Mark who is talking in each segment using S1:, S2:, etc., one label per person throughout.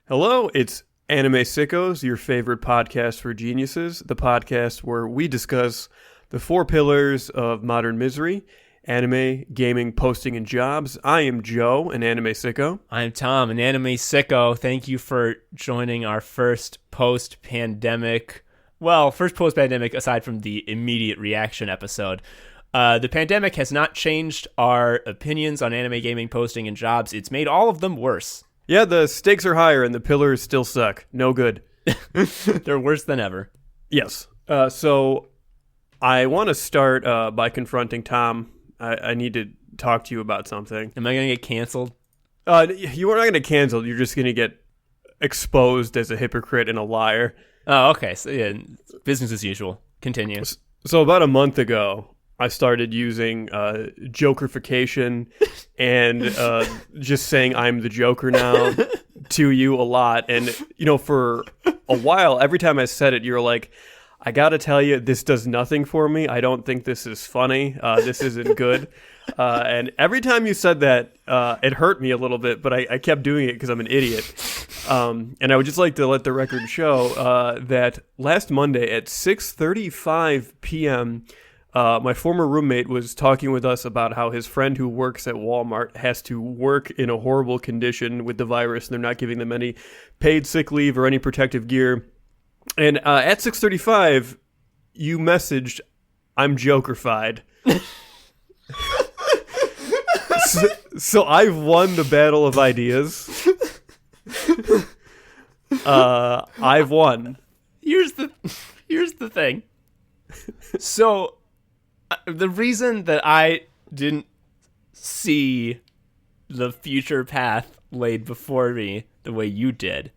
S1: Hello, it's Anime Sickos, your favorite podcast for geniuses, the podcast where we discuss the four pillars of modern misery: anime, gaming, posting, and jobs. I am Joe, an anime sicko.
S2: I'm Tom, an anime sicko. Thank you for joining our first post-pandemic aside from the immediate reaction episode. The pandemic has not changed our opinions on anime, gaming, posting, and jobs. It's made all of them worse.
S1: Yeah, the stakes are higher and the pillars still suck. No good.
S2: They're worse than ever.
S1: Yes. So I want to start by confronting Tom. I need to talk to you about something.
S2: Am I going to get canceled?
S1: You are not going to get canceled. You're just going to get exposed as a hypocrite and a liar.
S2: Oh, okay. So yeah, business as usual. Continue.
S1: So about a month ago, I started using Jokerification and just saying I'm the Joker now to you a lot. And, for a while, every time I said it, you're like, I got to tell you, this does nothing for me. I don't think this is funny. This isn't good. And every time you said that, it hurt me a little bit, but I kept doing it because I'm an idiot. And I would just like to let the record show that last Monday at 6:35 p.m., my former roommate was talking with us about how his friend who works at Walmart has to work in a horrible condition with the virus, and they're not giving them any paid sick leave or any protective gear. And at 6:35, you messaged, "I'm Jokerified." so I've won the battle of ideas. I've won.
S2: Here's the thing. So the reason that I didn't see the future path laid before me the way you did,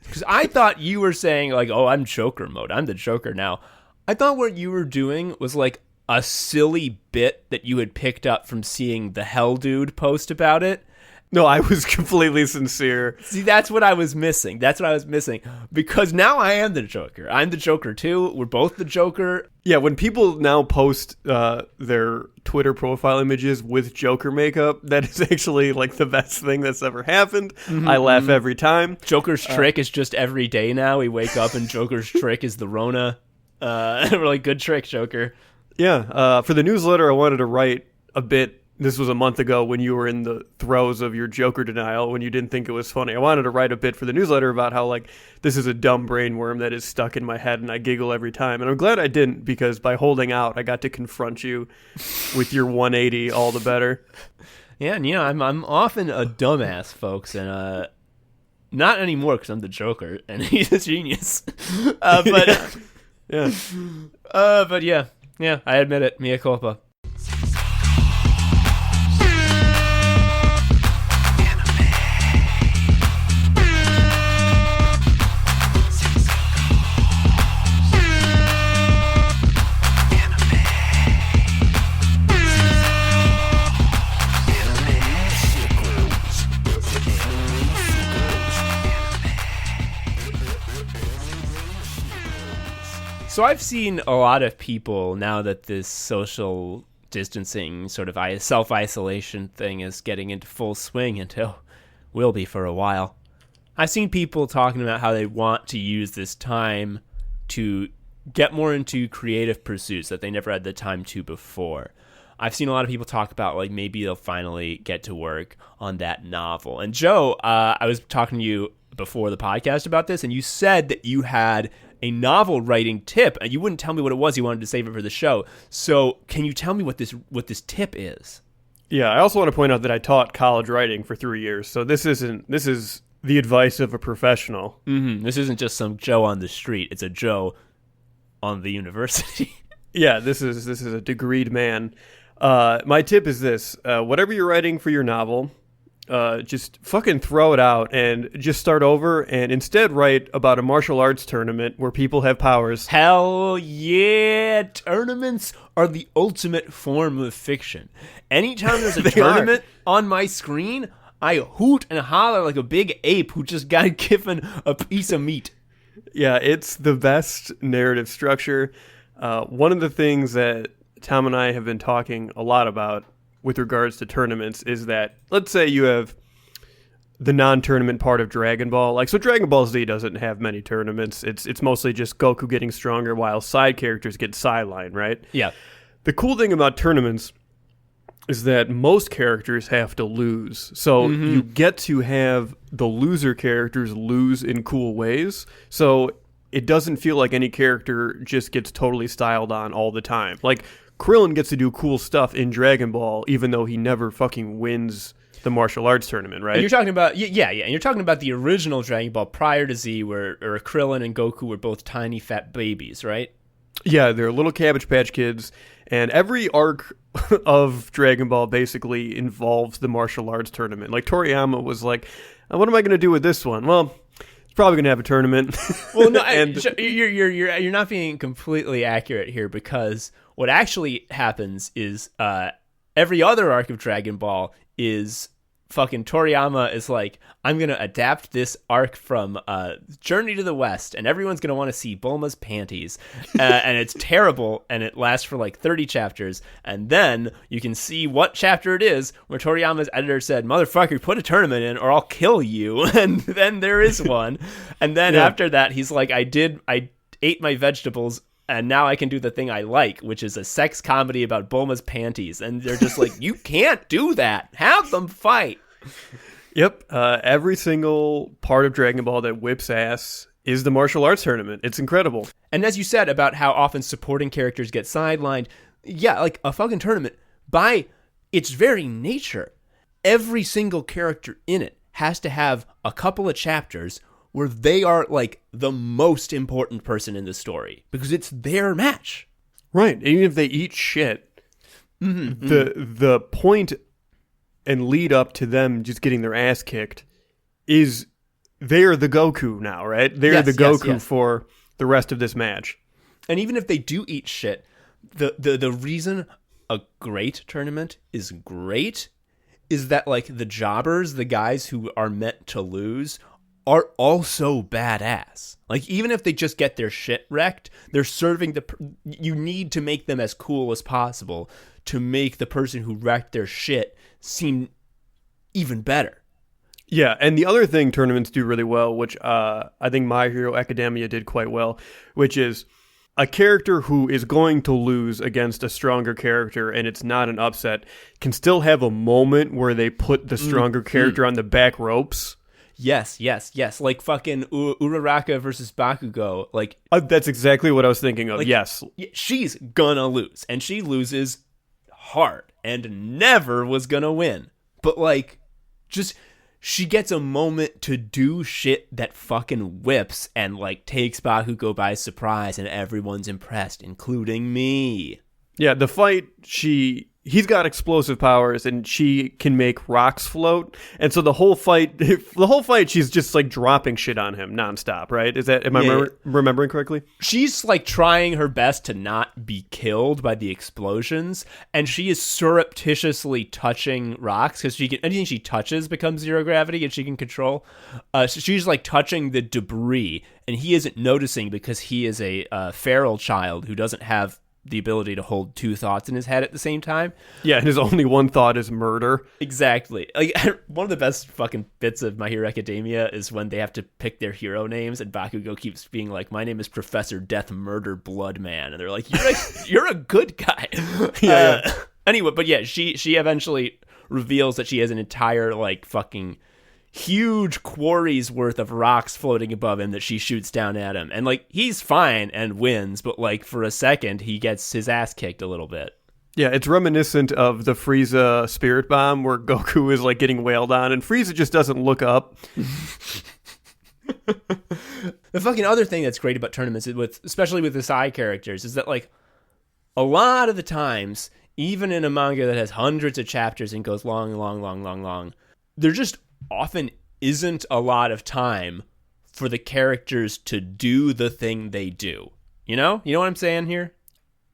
S2: because I thought you were saying like, oh, I'm Joker mode. I'm the Joker now. I thought what you were doing was like a silly bit that you had picked up from seeing the Hell Dude post about it.
S1: No, I was completely sincere.
S2: See, that's what I was missing. Because now I am the Joker. I'm the Joker too. We're both the Joker.
S1: Yeah, when people now post their Twitter profile images with Joker makeup, that is actually like the best thing that's ever happened. Mm-hmm. I laugh every time.
S2: Joker's trick is just every day now. We wake up and Joker's trick is the Rona. We're like, good trick, Joker.
S1: Yeah, for the newsletter, I wanted to write a bit. This was a month ago when you were in the throes of your Joker denial, when you didn't think it was funny. I wanted to write a bit for the newsletter about how, like, this is a dumb brain worm that is stuck in my head and I giggle every time. And I'm glad I didn't, because by holding out, I got to confront you with your 180 all the better.
S2: Yeah, and I'm often a dumbass, folks, and not anymore because I'm the Joker and he's a genius. But yeah, I admit it. Mea culpa. So I've seen a lot of people, now that this social distancing sort of self-isolation thing is getting into full swing, until will be for a while. I've seen people talking about how they want to use this time to get more into creative pursuits that they never had the time to before. I've seen a lot of people talk about like maybe they'll finally get to work on that novel. And Joe, I was talking to you before the podcast about this, and you said that you had a novel writing tip, and you wouldn't tell me what it was. You wanted to save it for the show. So can you tell me what this tip is?
S1: Yeah, I also want to point out that I taught college writing for 3 years, so this is the advice of a professional.
S2: Mm-hmm. This isn't just some Joe on the street. It's a Joe on the university.
S1: Yeah, this is a degreed man. My tip is this: whatever you're writing for your novel, just fucking throw it out and just start over, and instead write about a martial arts tournament where people have powers.
S2: Hell yeah! Tournaments are the ultimate form of fiction. Anytime there's a tournament on my screen, I hoot and holler like a big ape who just got given a piece of meat.
S1: Yeah, it's the best narrative structure. One of the things that Tom and I have been talking a lot about with regards to tournaments is that, let's say you have the non-tournament part of Dragon Ball. Like, so Dragon Ball Z doesn't have many tournaments. It's mostly just Goku getting stronger while side characters get sidelined, right?
S2: Yeah.
S1: The cool thing about tournaments is that most characters have to lose. So you get to have the loser characters lose in cool ways. So it doesn't feel like any character just gets totally styled on all the time. Like, Krillin gets to do cool stuff in Dragon Ball, even though he never fucking wins the martial arts tournament, right?
S2: And you're talking about, and you're talking about the original Dragon Ball prior to Z, where Krillin and Goku were both tiny fat babies, right?
S1: Yeah, they're little Cabbage Patch Kids, and every arc of Dragon Ball basically involves the martial arts tournament. Like, Toriyama was like, what am I going to do with this one? Well, it's probably going to have a tournament.
S2: Well, no, you're not being completely accurate here, because what actually happens is every other arc of Dragon Ball is fucking Toriyama is like, I'm going to adapt this arc from Journey to the West, and everyone's going to want to see Bulma's panties. And it's terrible, and it lasts for like 30 chapters. And then you can see what chapter it is where Toriyama's editor said, motherfucker, put a tournament in or I'll kill you. And then there is one. And then after that, he's like, I ate my vegetables, and now I can do the thing I like, which is a sex comedy about Bulma's panties. And they're just like, you can't do that. Have them fight.
S1: Yep. Every single part of Dragon Ball that whips ass is the martial arts tournament. It's incredible.
S2: And as you said about how often supporting characters get sidelined, yeah, like a fucking tournament, by its very nature, every single character in it has to have a couple of chapters where they are like the most important person in the story because it's their match.
S1: Right. Even if they eat shit, the point and lead up to them just getting their ass kicked is they're the Goku now, right? They're the Goku for the rest of this match.
S2: And even if they do eat shit, the reason a great tournament is great is that like the jobbers, the guys who are meant to lose, are also badass. Like, even if they just get their shit wrecked, they're serving you need to make them as cool as possible to make the person who wrecked their shit seem even better.
S1: Yeah, and the other thing tournaments do really well, which I think My Hero Academia did quite well, which is a character who is going to lose against a stronger character, and it's not an upset, can still have a moment where they put the stronger character on the back ropes.
S2: Yes. Like fucking Uraraka versus Bakugo. Like
S1: that's exactly what I was thinking of.
S2: Like,
S1: yes.
S2: She's gonna lose. And she loses hard. And never was gonna win. But like, just, she gets a moment to do shit that fucking whips and like takes Bakugo by surprise, and everyone's impressed, including me. Yeah,
S1: the fight, he's got explosive powers, and she can make rocks float. And so the whole fight, she's just like dropping shit on him nonstop, right? Am I remembering correctly?
S2: She's like trying her best to not be killed by the explosions, and she is surreptitiously touching rocks because anything she touches becomes zero gravity, and she can control. So she's like touching the debris, and he isn't noticing because he is a feral child who doesn't have the ability to hold two thoughts in his head at the same time.
S1: Yeah, and his only one thought is murder.
S2: Exactly. Like, one of the best fucking bits of My Hero Academia is when they have to pick their hero names, and Bakugo keeps being like, my name is Professor Death Murder Blood Man, and they're like, you're a good guy. Yeah. Anyway, but yeah, she eventually reveals that she has an entire like fucking huge quarry's worth of rocks floating above him that she shoots down at him, and like he's fine and wins, but like for a second he gets his ass kicked a little bit.
S1: Yeah, it's reminiscent of the Frieza Spirit Bomb where Goku is like getting wailed on and Frieza just doesn't look up.
S2: The fucking other thing that's great about tournaments, especially with the side characters, is that like a lot of the times, even in a manga that has hundreds of chapters and goes long, there just often isn't a lot of time for the characters to do the thing they do. You know what I'm saying here?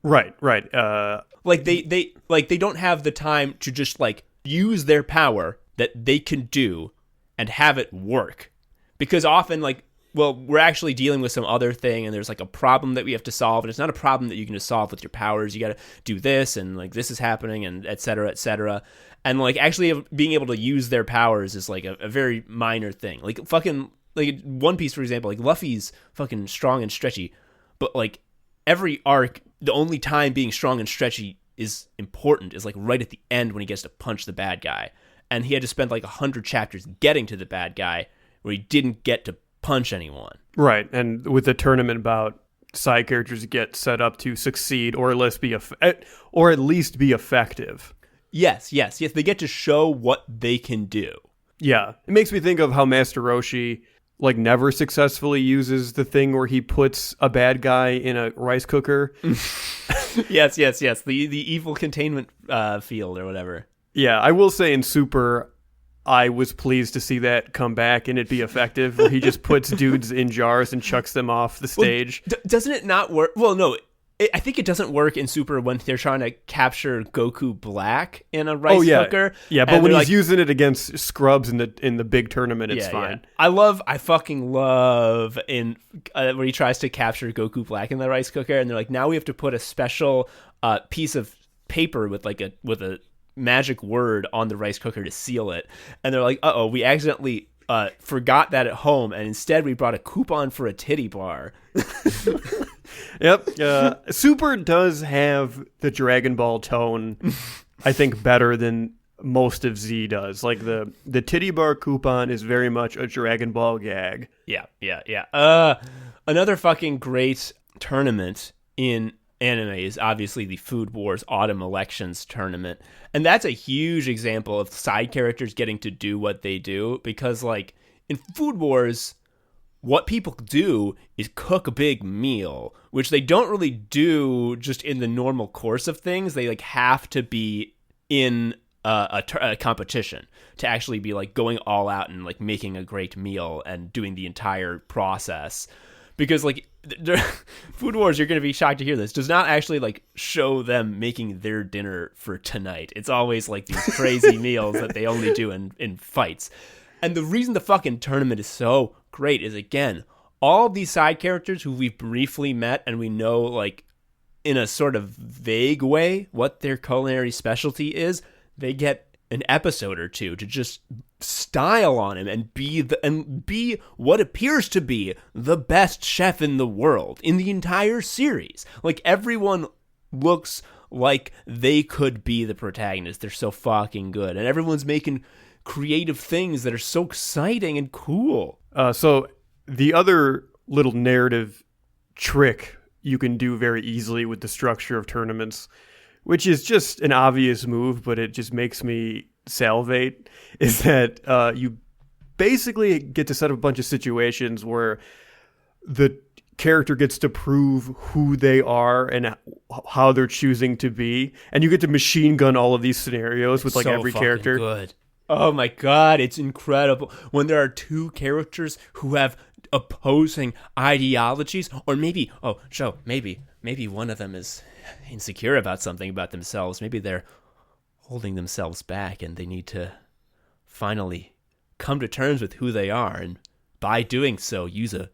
S1: Right.
S2: Like they don't have the time to just like use their power that they can do and have it work. Because often like well, we're actually dealing with some other thing, and there's like a problem that we have to solve, and it's not a problem that you can just solve with your powers. You got to do this, and like this is happening, and et cetera, et cetera. And like actually being able to use their powers is like a very minor thing. Like fucking like One Piece, for example, like Luffy's fucking strong and stretchy, but like every arc, the only time being strong and stretchy is important is like right at the end when he gets to punch the bad guy. And he had to spend like 100 chapters getting to the bad guy where he didn't get to punch anyone. Right.
S1: And with the tournament bout, side characters get set up to succeed or at least be effective.
S2: Yes. They get to show what they can do.
S1: Yeah. It makes me think of how Master Roshi like never successfully uses the thing where he puts a bad guy in a rice cooker.
S2: Yes. The evil containment field or whatever.
S1: Yeah, I will say in Super, I was pleased to see that come back and it be effective, where he just puts dudes in jars and chucks them off the stage.
S2: Well, doesn't it not work? Well, no, I think it doesn't work in Super when they're trying to capture Goku Black in a rice cooker.
S1: Yeah, but when he's using it against scrubs in the big tournament, it's fine.
S2: Yeah. I fucking love in where he tries to capture Goku Black in the rice cooker, and they're like, now we have to put a special piece of paper with a magic word on the rice cooker to seal it. And they're like, uh-oh, we accidentally forgot that at home, and instead we brought a coupon for a titty bar.
S1: Yep. Super does have the Dragon Ball tone, I think, better than most of Z does. Like the titty bar coupon is very much a Dragon Ball gag.
S2: Yeah. Another fucking great tournament in anime is obviously the Food Wars Autumn Elections tournament. And that's a huge example of side characters getting to do what they do, because like in Food Wars, what people do is cook a big meal, which they don't really do just in the normal course of things. They like have to be in a competition to actually be like going all out and like making a great meal and doing the entire process. Because like Food Wars, you're going to be shocked to hear this, does not actually like show them making their dinner for tonight. It's always like these crazy meals that they only do in fights. And the reason the fucking tournament is so great is, again, all these side characters who we've briefly met and we know like in a sort of vague way what their culinary specialty is, they get an episode or two to just style on him and be what appears to be the best chef in the world in the entire series. Like everyone looks like they could be the protagonist. They're so fucking good, and everyone's making creative things that are so exciting and cool.
S1: So the other little narrative trick you can do very easily with the structure of tournaments, which is just an obvious move, but it just makes me salivate, is that you basically get to set up a bunch of situations where the character gets to prove who they are and how they're choosing to be, and you get to machine gun all of these scenarios with like
S2: so
S1: every character.
S2: Good. Oh my god, it's incredible when there are two characters who have opposing ideologies, or maybe one of them is insecure about something about themselves. Maybe they're holding themselves back and they need to finally come to terms with who they are, and by doing so use a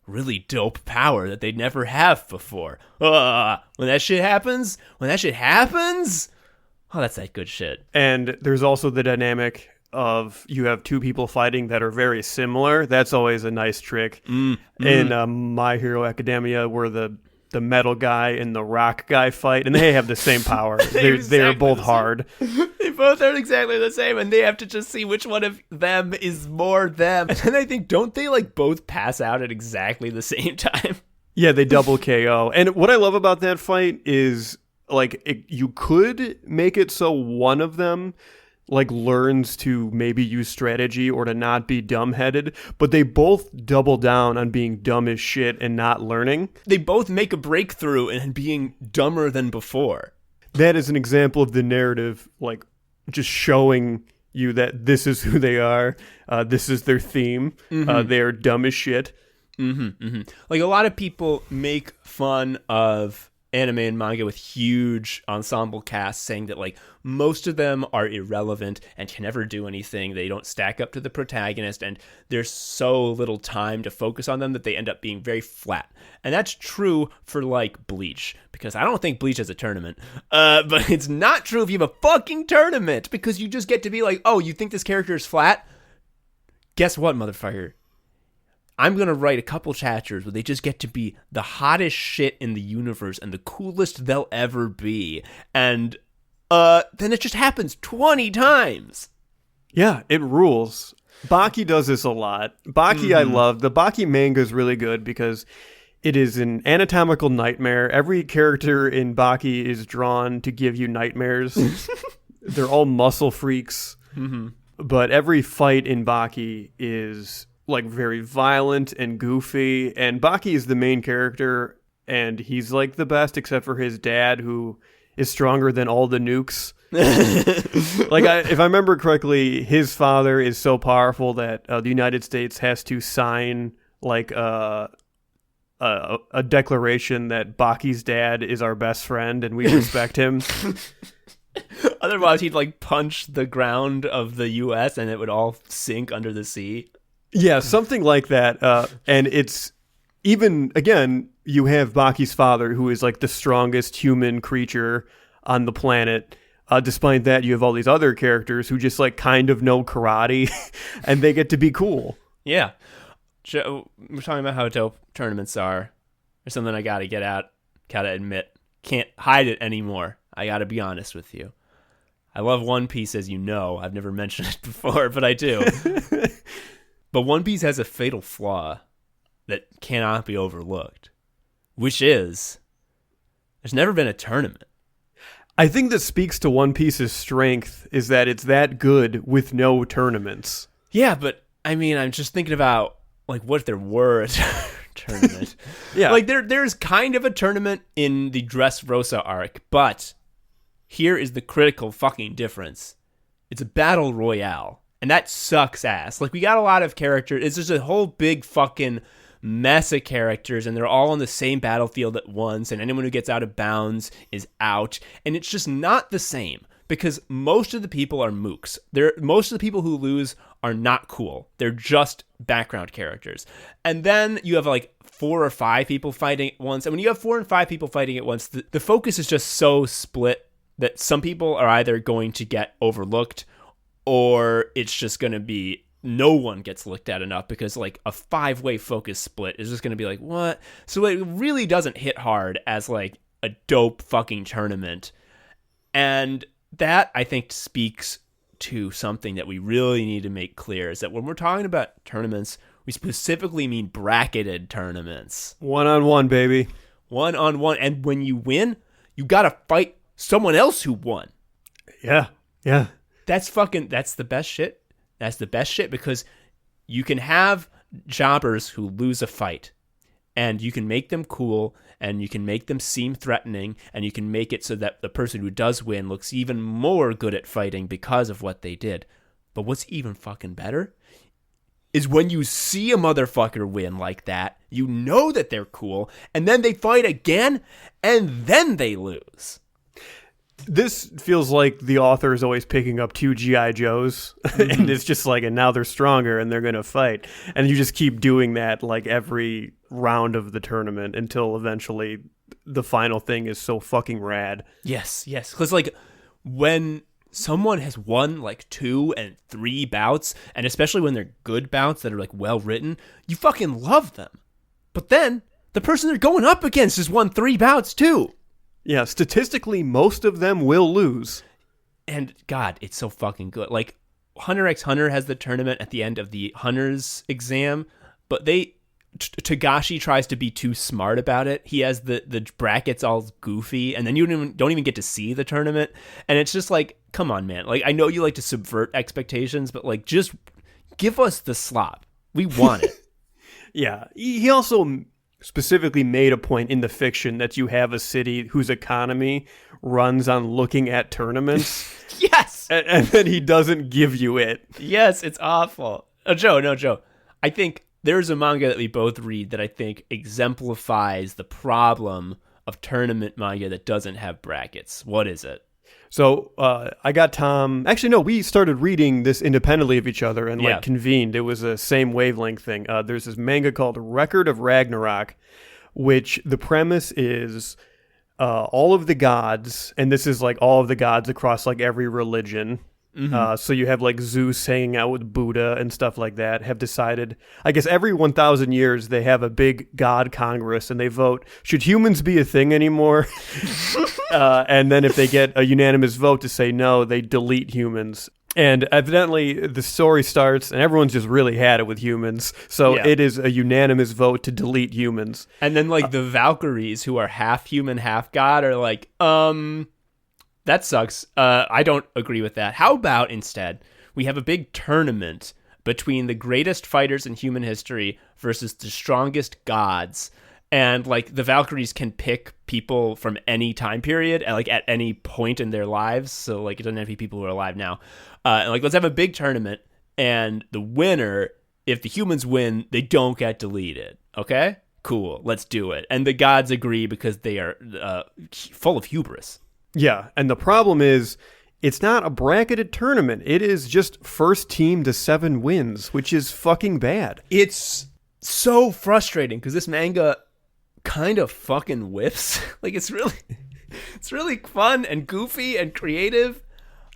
S2: really dope power that they'd never have before. When that shit happens, oh, that's that good shit.
S1: And there's also the dynamic of you have two people fighting that are very similar. That's always a nice trick. In My Hero Academia, where the metal guy and the rock guy fight, and they have the same power. They're both hard.
S2: They both are exactly the same, and they have to just see which one of them is more them. And I think, don't they like both pass out at exactly the same time?
S1: Yeah, they double KO. And what I love about that fight is like you could make it so one of them like learns to maybe use strategy or to not be dumbheaded, but they both double down on being dumb as shit and not learning.
S2: They both make a breakthrough and being dumber than before.
S1: That is an example of the narrative, like just showing you that this is who they are. This is their theme. They are dumb as shit.
S2: Like a lot of people make fun of anime and manga with huge ensemble casts saying that like most of them are irrelevant and can never do anything. They don't stack up to the protagonist, and there's so little time to focus on them that they end up being very flat. And that's true for like Bleach, because I don't think Bleach has a tournament. But it's not true if you have a fucking tournament, because you just get to be like, oh, you think this character is flat? Guess what, motherfucker? I'm going to write a couple chapters where they just get to be the hottest shit in the universe and the coolest they'll ever be. And then it just happens 20 times.
S1: Yeah, it rules. Baki does this a lot. Baki I love. The Baki manga is really good because it is an anatomical nightmare. Every character in Baki is drawn to give you nightmares. They're all muscle freaks. Mm-hmm. But every fight in Baki is like very violent and goofy, and Baki is the main character, and he's like the best except for his dad, who is stronger than all the nukes. Like, if I remember correctly, his father is so powerful that the United States has to sign like a declaration that Baki's dad is our best friend and we respect him.
S2: Otherwise he'd like punch the ground of the US and it would all sink under the sea.
S1: Yeah, something like that. And it's even, again, you have Baki's father, who is like the strongest human creature on the planet. Despite that, you have all these other characters who just like kind of know karate and they get to be cool.
S2: Yeah. Joe, we're talking about how dope tournaments are. There's something I got to get out. Got to admit. Can't hide it anymore. I got to be honest with you. I love One Piece, as you know. I've never mentioned it before, but I do. But One Piece has a fatal flaw that cannot be overlooked, which is there's never been a tournament.
S1: I think that speaks to One Piece's strength is that it's that good with no tournaments.
S2: Yeah, but I mean, I'm just thinking about like what if there were a tournament.
S1: Yeah.
S2: Like there's kind of a tournament in the Dressrosa arc, but here is the critical fucking difference. It's a battle royale. And that sucks ass. Like, we got a lot of characters. It's just a whole big fucking mess of characters, and they're all on the same battlefield at once, and anyone who gets out of bounds is out. And it's just not the same, because most of the people are mooks. Most of the people who lose are not cool. They're just background characters. And then you have, like, 4 or 5 people fighting at once. And when you have 4 and 5 people fighting at once, the focus is just so split that some people are either going to get overlooked, or it's just going to be no one gets looked at enough, because like a 5-way focus split is just going to be like, what? So it really doesn't hit hard as like a dope fucking tournament. And that, I think, speaks to something that we really need to make clear, is that when we're talking about tournaments, we specifically mean bracketed tournaments.
S1: 1-on-1, baby.
S2: 1-on-1. And when you win, you got to fight someone else who won.
S1: Yeah. Yeah.
S2: That's the best shit. That's the best shit, because you can have jobbers who lose a fight, and you can make them cool, and you can make them seem threatening, and you can make it so that the person who does win looks even more good at fighting because of what they did. But what's even fucking better is when you see a motherfucker win like that, you know that they're cool, and then they fight again, and then they lose.
S1: This feels like the author is always picking up 2 G.I. Joes, and it's just like, and now they're stronger and they're going to fight. And you just keep doing that like every round of the tournament until eventually the final thing is so fucking rad.
S2: Yes. Because like when someone has won like 2 and 3 bouts, and especially when they're good bouts that are like well written, you fucking love them. But then the person they're going up against has won 3 bouts too.
S1: Yeah, statistically, most of them will lose.
S2: And God, it's so fucking good. Like, Hunter x Hunter has the tournament at the end of the Hunter's exam, but Togashi tries to be too smart about it. He has the brackets all goofy, and then you don't even get to see the tournament. And it's just like, come on, man. Like, I know you like to subvert expectations, but like, just give us the slop. We want it.
S1: Yeah, he also specifically made a point in the fiction that you have a city whose economy runs on looking at tournaments.
S2: Yes!
S1: And then he doesn't give you it.
S2: Yes, it's awful. Joe. I think there's a manga that we both read that I think exemplifies the problem of tournament manga that doesn't have brackets. What is it?
S1: So I got Tom. Actually, no, we started reading this independently of each other and like convened. It was a same wavelength thing. There's this manga called Record of Ragnarok, which the premise is all of the gods, and this is like all of the gods across like every religion. So you have like Zeus hanging out with Buddha and stuff like that, have decided, I guess every 1,000 years they have a big god congress and they vote, should humans be a thing anymore? And then if they get a unanimous vote to say no, they delete humans. And evidently the story starts and everyone's just really had it with humans. So it is a unanimous vote to delete humans.
S2: And then like the Valkyries, who are half human, half god, are like, that sucks. I don't agree with that. How about instead we have a big tournament between the greatest fighters in human history versus the strongest gods, and like the Valkyries can pick people from any time period, like at any point in their lives. So like it doesn't have to be people who are alive now. And like let's have a big tournament, and the winner, if the humans win, they don't get deleted. Okay, cool. Let's do it. And the gods agree because they are full of hubris.
S1: Yeah, and the problem is, it's not a bracketed tournament. It is just first team to 7 wins, which is fucking bad.
S2: It's so frustrating because this manga kind of fucking whips. Like it's really fun and goofy and creative.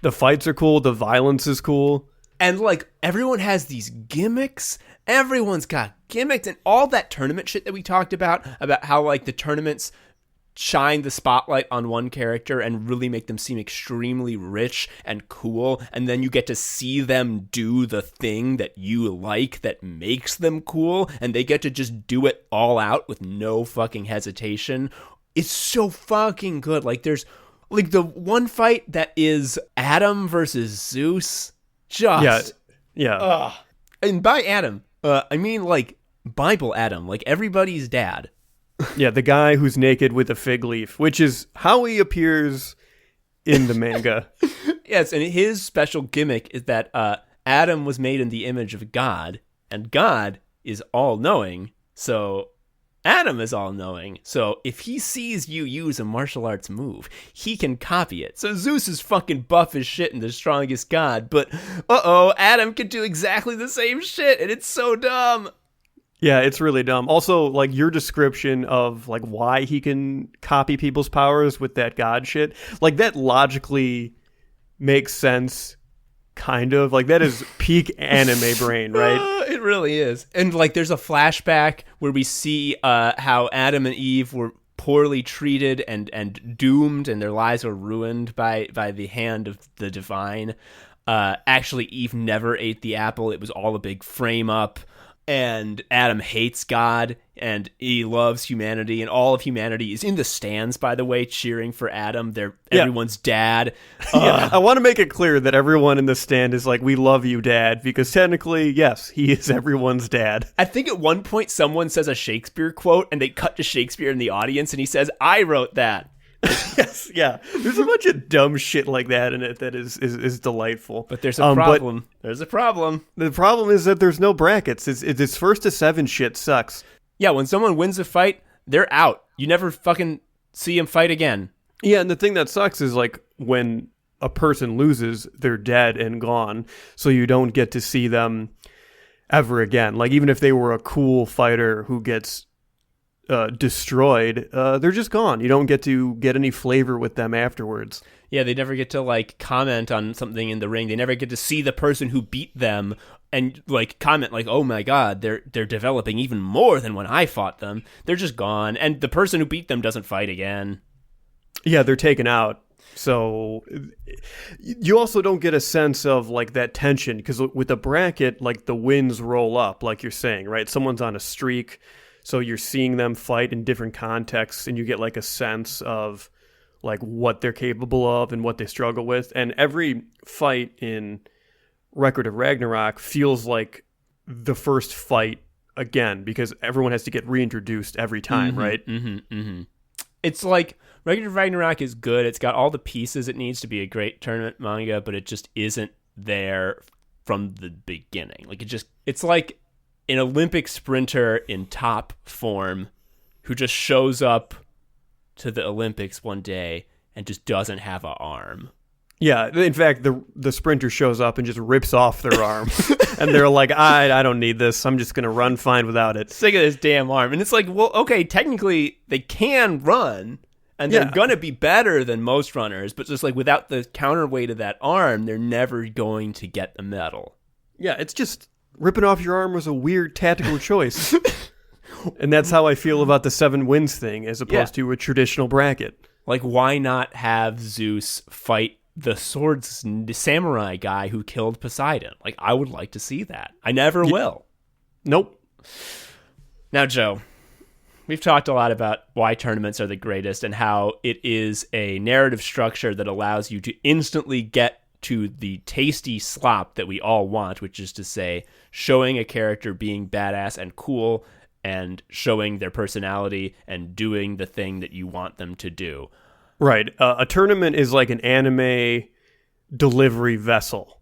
S1: The fights are cool. The violence is cool.
S2: And like everyone has these gimmicks. Everyone's got gimmicks, and all that tournament shit that we talked about how like the tournaments shine the spotlight on one character and really make them seem extremely rich and cool, and then you get to see them do the thing that you like that makes them cool, and they get to just do it all out with no fucking hesitation. It's so fucking good. Like there's like the one fight that is Adam versus Zeus.
S1: Yeah.
S2: And by Adam, I mean like Bible Adam, like everybody's dad.
S1: Yeah, the guy who's naked with a fig leaf, which is how he appears in the manga.
S2: Yes, and his special gimmick is that Adam was made in the image of God, and God is all-knowing, so Adam is all-knowing. So if he sees you use a martial arts move, he can copy it. So Zeus is fucking buff as shit and the strongest god, but Adam can do exactly the same shit, and it's so dumb.
S1: Yeah, it's really dumb. Also, like your description of like why he can copy people's powers with that god shit, like that logically makes sense, kind of. Like that is peak anime brain, right?
S2: It really is. And like there's a flashback where we see how Adam and Eve were poorly treated and doomed, and their lives were ruined by the hand of the divine. Actually, Eve never ate the apple. It was all a big frame up. And Adam hates God, and he loves humanity, and all of humanity is in the stands, by the way, cheering for Adam. They're everyone's dad.
S1: Yeah, I want to make it clear that everyone in the stand is like, we love you, Dad, because technically, yes, he is everyone's dad.
S2: I think at one point someone says a Shakespeare quote, and they cut to Shakespeare in the audience, and he says, I wrote that.
S1: Yes, yeah. There's a bunch of dumb shit like that in it that is delightful.
S2: But there's a problem. There's a problem.
S1: The problem is that there's no brackets. It's first to 7 shit sucks.
S2: Yeah, when someone wins a fight, they're out. You never fucking see them fight again.
S1: Yeah, and the thing that sucks is like when a person loses, they're dead and gone, so you don't get to see them ever again. Like even if they were a cool fighter who gets destroyed, they're just gone. You don't get to get any flavor with them afterwards.
S2: Yeah, they never get to like comment on something in the ring. They never get to see the person who beat them and like comment like, oh my god, they're developing even more than when I fought them. They're just gone, and the person who beat them doesn't fight again.
S1: Yeah, they're taken out. So you also don't get a sense of like that tension, because with a bracket, like the wins roll up, like you're saying, right? Someone's on a streak, so you're seeing them fight in different contexts, and you get like a sense of like what they're capable of and what they struggle with. And every fight in Record of Ragnarok feels like the first fight again, because everyone has to get reintroduced every time, right?
S2: It's like Record of Ragnarok is good. It's got all the pieces it needs to be a great tournament manga, but it just isn't there from the beginning. Like it's like an Olympic sprinter in top form who just shows up to the Olympics one day and just doesn't have an arm.
S1: Yeah, in fact, the sprinter shows up and just rips off their arm. And they're like, I don't need this. I'm just going to run fine without it.
S2: Sick of this damn arm. And it's like, well, okay, technically they can run and they're going to be better than most runners, but just like without the counterweight of that arm, they're never going to get the medal.
S1: Yeah, it's just ripping off your arm was a weird tactical choice. And that's how I feel about the 7 wins thing as opposed to a traditional bracket.
S2: Like, why not have Zeus fight the swords samurai guy who killed Poseidon? Like, I would like to see that. I never will.
S1: Nope.
S2: Now, Joe, we've talked a lot about why tournaments are the greatest and how it is a narrative structure that allows you to instantly get to the tasty slop that we all want, which is to say, showing a character being badass and cool and showing their personality and doing the thing that you want them to do.
S1: Right. A tournament is like an anime delivery vessel.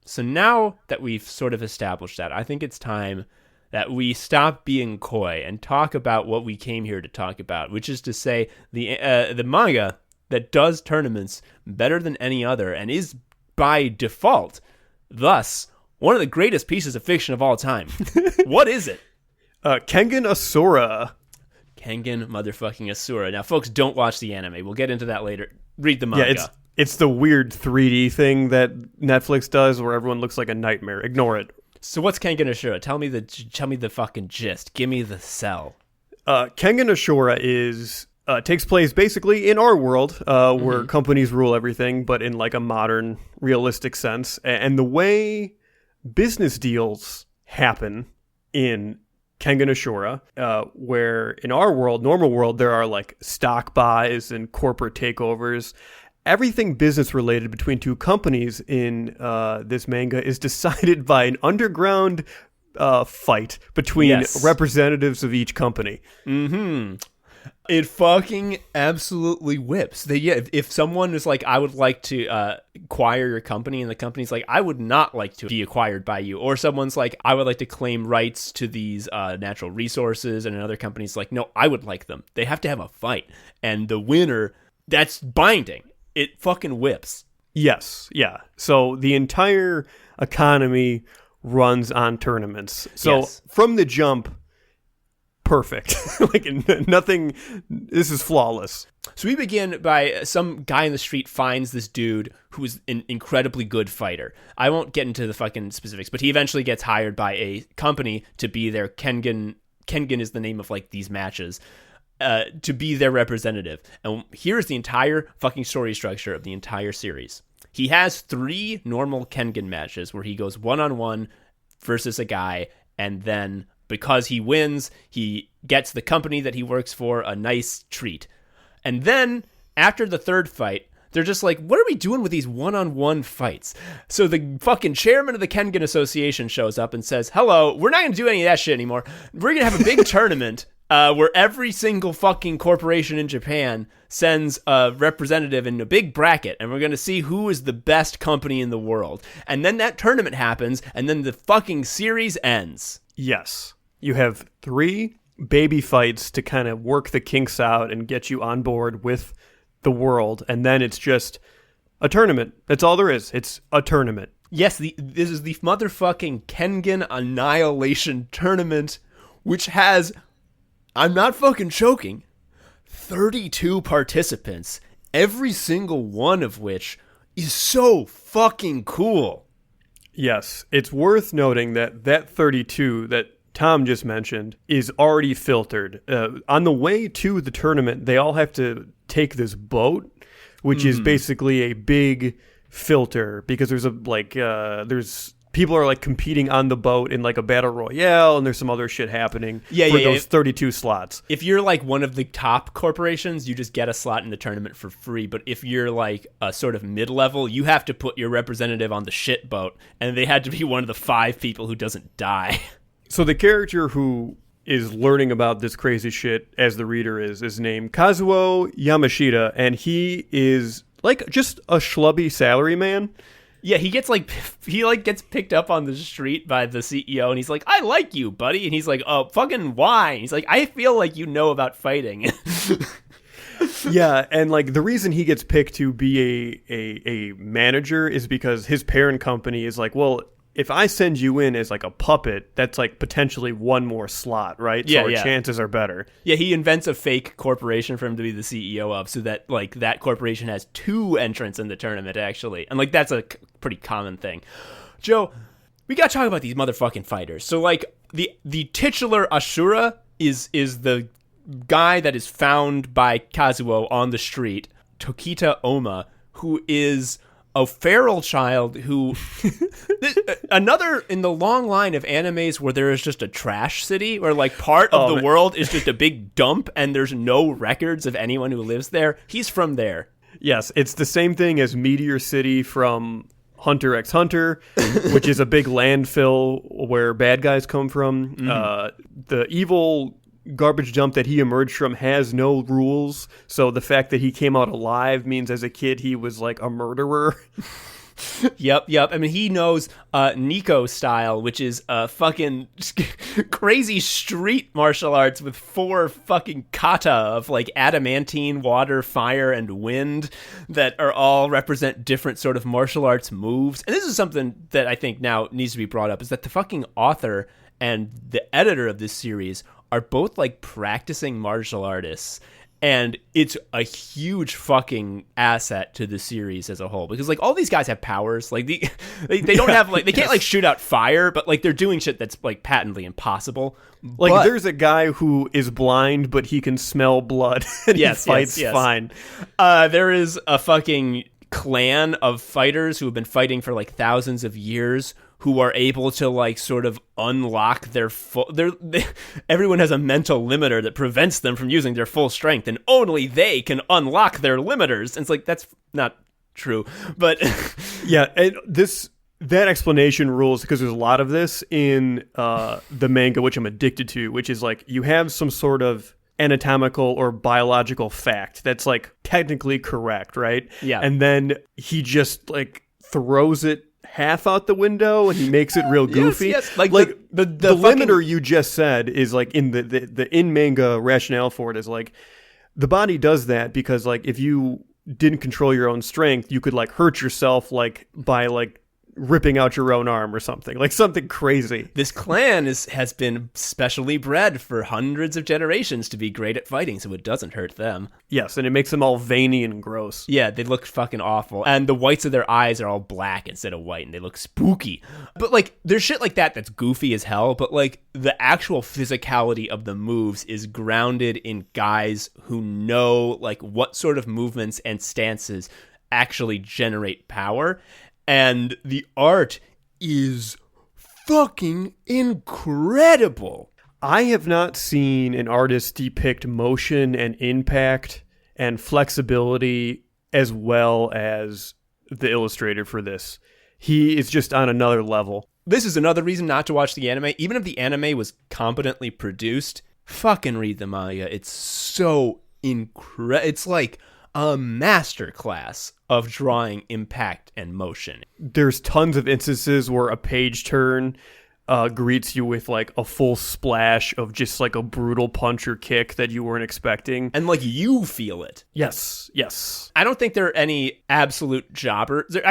S2: So now that we've sort of established that, I think it's time that we stop being coy and talk about what we came here to talk about, which is to say the manga that does tournaments better than any other and is by default, thus, one of the greatest pieces of fiction of all time. What is it?
S1: Kengan Asura.
S2: Kengan motherfucking Asura. Now, folks, don't watch the anime. We'll get into that later. Read the manga.
S1: Yeah, it's the weird 3D thing that Netflix does where everyone looks like a nightmare. Ignore it.
S2: So what's Kengan Ashura? Tell me the fucking gist. Give me the sell.
S1: Kengan Ashura takes place basically in our world, where companies rule everything, but in like a modern, realistic sense. And the way business deals happen in Kengan Ashura, where in our world, normal world, there are like stock buys and corporate takeovers. Everything business related between two companies in this manga is decided by an underground fight between representatives of each company.
S2: It fucking absolutely whips. If someone is like, I would like to acquire your company, and the company's like, I would not like to be acquired by you, or someone's like, I would like to claim rights to these natural resources, and another company's like, no, I would like them. They have to have a fight, and the winner, that's binding. It fucking whips.
S1: Yes, yeah. So the entire economy runs on tournaments. So from the jump, perfect. Like nothing, this is flawless.
S2: So we begin by some guy in the street finds this dude who's an incredibly good fighter. I won't get into the fucking specifics, but he eventually gets hired by a company to be their Kengan is the name of like these matches. To be their representative. And here's the entire fucking story structure of the entire series. He has 3 normal Kengan matches where he goes one-on-one versus a guy, and then because he wins, he gets the company that he works for a nice treat. And then, after the 3rd fight, they're just like, what are we doing with these one-on-one fights? So the fucking chairman of the Kengan Association shows up and says, hello, we're not going to do any of that shit anymore. We're going to have a big tournament where every single fucking corporation in Japan sends a representative in a big bracket, and we're going to see who is the best company in the world. And then that tournament happens, and then the fucking series ends.
S1: Yes. You have 3 baby fights to kind of work the kinks out and get you on board with the world, and then it's just a tournament. That's all there is. It's a tournament.
S2: Yes, this is the motherfucking Kengan Annihilation Tournament, which has... I'm not fucking joking. 32 participants, every single one of which is so fucking cool.
S1: Yes, it's worth noting that 32 that Tom just mentioned is already filtered. On the way to the tournament, they all have to take this boat, which is basically a big filter because there's people are like competing on the boat in like a battle royale, and there's some other shit happening for those 32 slots.
S2: If you're like one of the top corporations, you just get a slot in the tournament for free. But if you're like a sort of mid-level, you have to put your representative on the shit boat, and they had to be one of the 5 people who doesn't die.
S1: So the character who is learning about this crazy shit as the reader is named Kazuo Yamashita, and he is like just a schlubby salaryman.
S2: Yeah, he gets picked up on the street by the CEO, and he's like, I like you, buddy. And he's like, oh, fucking why? And he's like, I feel like you know about fighting.
S1: Yeah, and like the reason he gets picked to be a manager is because his parent company is like, well, if I send you in as like a puppet, that's like potentially one more slot, right?
S2: Yeah,
S1: so our
S2: yeah.
S1: chances are better.
S2: Yeah, he invents a fake corporation for him to be the CEO of, so that like that corporation has 2 entrants in the tournament actually, and like that's a pretty common thing. Joe, we gotta talk about these motherfucking fighters. So like the titular Ashura is the guy that is found by Kazuo on the street, Tokita Oma, who is a feral child who another in the long line of animes where there is just a trash city where like part of the world is just a big dump and there's no records of anyone who lives there. He's from there.
S1: Yes, it's the same thing as Meteor City from Hunter x Hunter, which is a big landfill where bad guys come from. The evil garbage dump that he emerged from has no rules, so the fact that he came out alive means as a kid he was like a murderer.
S2: Yep. I mean, he knows Nico style, which is fucking crazy street martial arts with 4 fucking kata of like adamantine, water, fire, and wind that are all represent different sort of martial arts moves. And this is something that I think now needs to be brought up, is that the fucking author and the editor of this series are both like practicing martial artists. And it's a huge fucking asset to the series as a whole, because like all these guys have powers. Like they don't have like, they can't like shoot out fire, but like they're doing shit that's like patently impossible.
S1: Like there's a guy who is blind, but he can smell blood and he fights fine.
S2: There is a fucking clan of fighters who have been fighting for like thousands of years, who are able to like sort of unlock their full. Everyone has a mental limiter that prevents them from using their full strength, and only they can unlock their limiters. And it's like, that's not true, but
S1: yeah, and that explanation rules, because there's a lot of this in the manga, which I'm addicted to, which is like you have some sort of anatomical or biological fact that's like technically correct, right?
S2: Yeah,
S1: and then he just like throws it half out the window and he makes it real goofy.
S2: Yes.
S1: Like the limiter you just said is like in the in manga rationale for it is like the body does that because like if you didn't control your own strength, you could like hurt yourself like by like ripping out your own arm or something, like something crazy.
S2: This clan has been specially bred for hundreds of generations to be great at fighting, so it doesn't hurt them.
S1: Yes, and it makes them all veiny and gross.
S2: Yeah, they look fucking awful. And the whites of their eyes are all black instead of white, and they look spooky. But like, there's shit like that that's goofy as hell, but like, the actual physicality of the moves is grounded in guys who know like what sort of movements and stances actually generate power. And the art is fucking incredible.
S1: I have not seen an artist depict motion and impact and flexibility as well as the illustrator for this. He is just on another level.
S2: This is another reason not to watch the anime. Even if the anime was competently produced, fucking read the manga. It's so incredible. It's like a masterclass of drawing impact and motion.
S1: There's tons of instances where a page turn greets you with like a full splash of just like a brutal punch or kick that you weren't expecting.
S2: And like you feel it.
S1: Yes.
S2: I don't think there are any absolute jobbers. There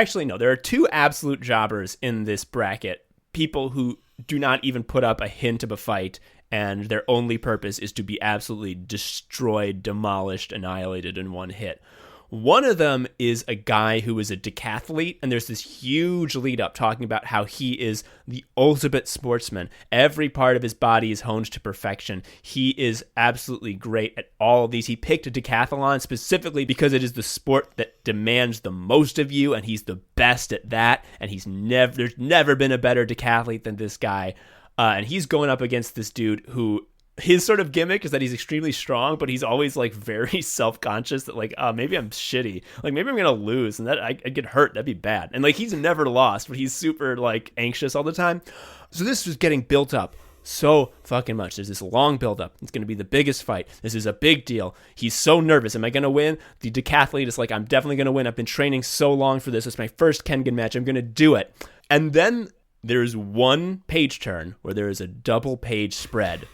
S2: are 2 absolute jobbers in this bracket. People who do not even put up a hint of a fight, and their only purpose is to be absolutely destroyed, demolished, annihilated in one hit. One of them is a guy who is a decathlete, and there's this huge lead up talking about how he is the ultimate sportsman. Every part of his body is honed to perfection. He is absolutely great at all of these. He picked a decathlon specifically because it is the sport that demands the most of you, and he's the best at that. And there's never been a better decathlete than this guy. And he's going up against this dude who, his sort of gimmick is that he's extremely strong, but he's always like very self-conscious that like, maybe I'm shitty. Like maybe I'm going to lose and that I'd get hurt. That'd be bad. And like, he's never lost, but he's super like anxious all the time. So this is getting built up so fucking much. There's this long build up. It's going to be the biggest fight. This is a big deal. He's so nervous. Am I going to win? The decathlete is like, I'm definitely going to win. I've been training so long for this. It's my first Kengan match. I'm going to do it. And then there's one page turn where there is a double page spread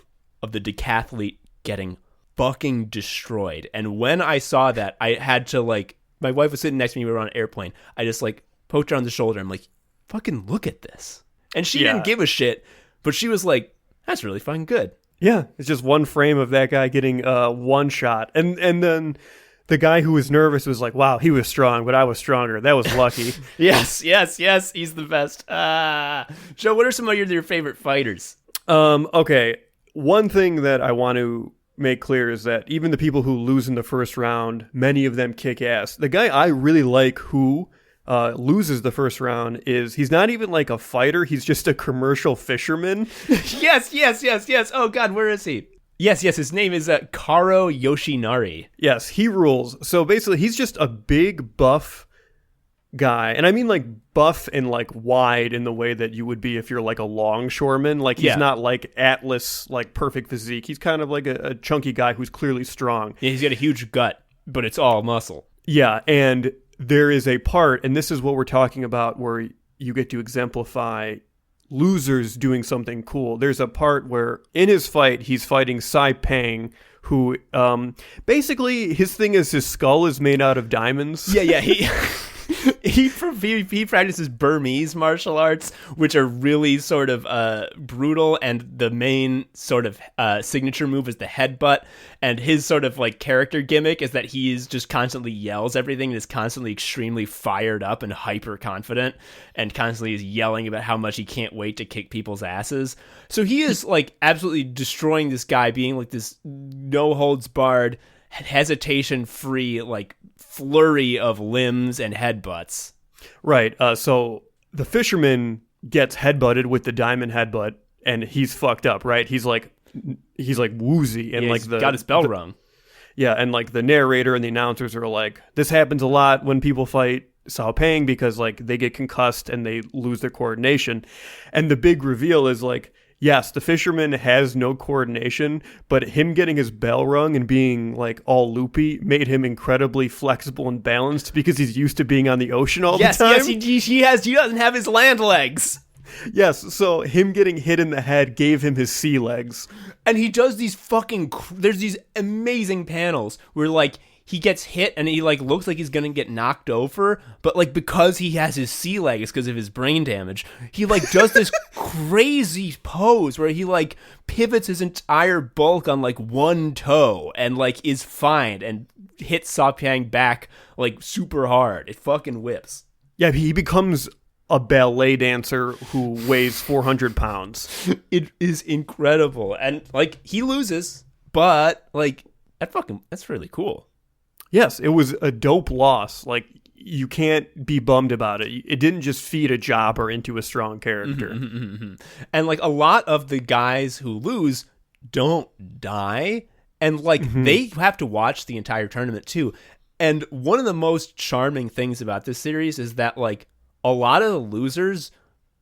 S2: of the decathlete getting fucking destroyed. And when I saw that, I had to like, my wife was sitting next to me, we were on an airplane. I just like poked her on the shoulder. I'm like, fucking look at this. And she didn't give a shit, but she was like, that's really fucking good.
S1: Yeah, it's just one frame of that guy getting one shot. And then the guy who was nervous was like, wow, he was strong, but I was stronger. That was lucky.
S2: Yes. He's the best. Joe, what are some of your favorite fighters?
S1: Okay. One thing that I want to make clear is that even the people who lose in the first round, many of them kick ass. The guy I really like who loses the first round he's not even like a fighter. He's just a commercial fisherman.
S2: Yes. Oh, God, where is he? Yes, his name is Karo Yoshinari.
S1: Yes, he rules. So basically, he's just a big, buff guy. And I mean like buff and like wide in the way that you would be if you're like a longshoreman. Like he's not like Atlas, like perfect physique. He's kind of like a chunky guy who's clearly strong.
S2: Yeah, he's got a huge gut, but it's all muscle.
S1: Yeah, and there is a part, and this is what we're talking about, where you get to exemplify losers doing something cool. There's a part where in his fight, he's fighting Sai Pang, who basically his thing is his skull is made out of diamonds.
S2: Yeah, he practices Burmese martial arts, which are really sort of brutal, and the main sort of signature move is the headbutt. And his sort of like character gimmick is that he's just constantly yells everything and is constantly extremely fired up and hyper confident, and constantly is yelling about how much he can't wait to kick people's asses. So he is like absolutely destroying this guy, being like this no holds barred, hesitation free, like flurry of limbs and headbutts.
S1: Right. So the fisherman gets headbutted with the diamond headbutt, and he's fucked up. Right. He's like woozy, and like
S2: he's got his bell rung.
S1: Yeah, and like the narrator and the announcers are like, this happens a lot when people fight Sao Pang because like they get concussed and they lose their coordination. And the big reveal is like, yes, the fisherman has no coordination, but him getting his bell rung and being like all loopy made him incredibly flexible and balanced because he's used to being on the ocean all the time.
S2: Yes, he doesn't have his land legs.
S1: Yes, so him getting hit in the head gave him his sea legs.
S2: And he does these there's these amazing panels where like he gets hit and he like looks like he's gonna get knocked over, but like because he has his sea legs because of his brain damage, he like does this crazy pose where he like pivots his entire bulk on like one toe and like is fine and hits Sao Pang back like super hard. It fucking whips.
S1: Yeah, he becomes a ballet dancer who weighs 400 pounds.
S2: It is incredible. And like he loses, but like that's really cool.
S1: Yes, it was a dope loss. Like you can't be bummed about it. It didn't just feed a jobber into a strong character.
S2: And like a lot of the guys who lose don't die, and like they have to watch the entire tournament too. And one of the most charming things about this series is that like a lot of the losers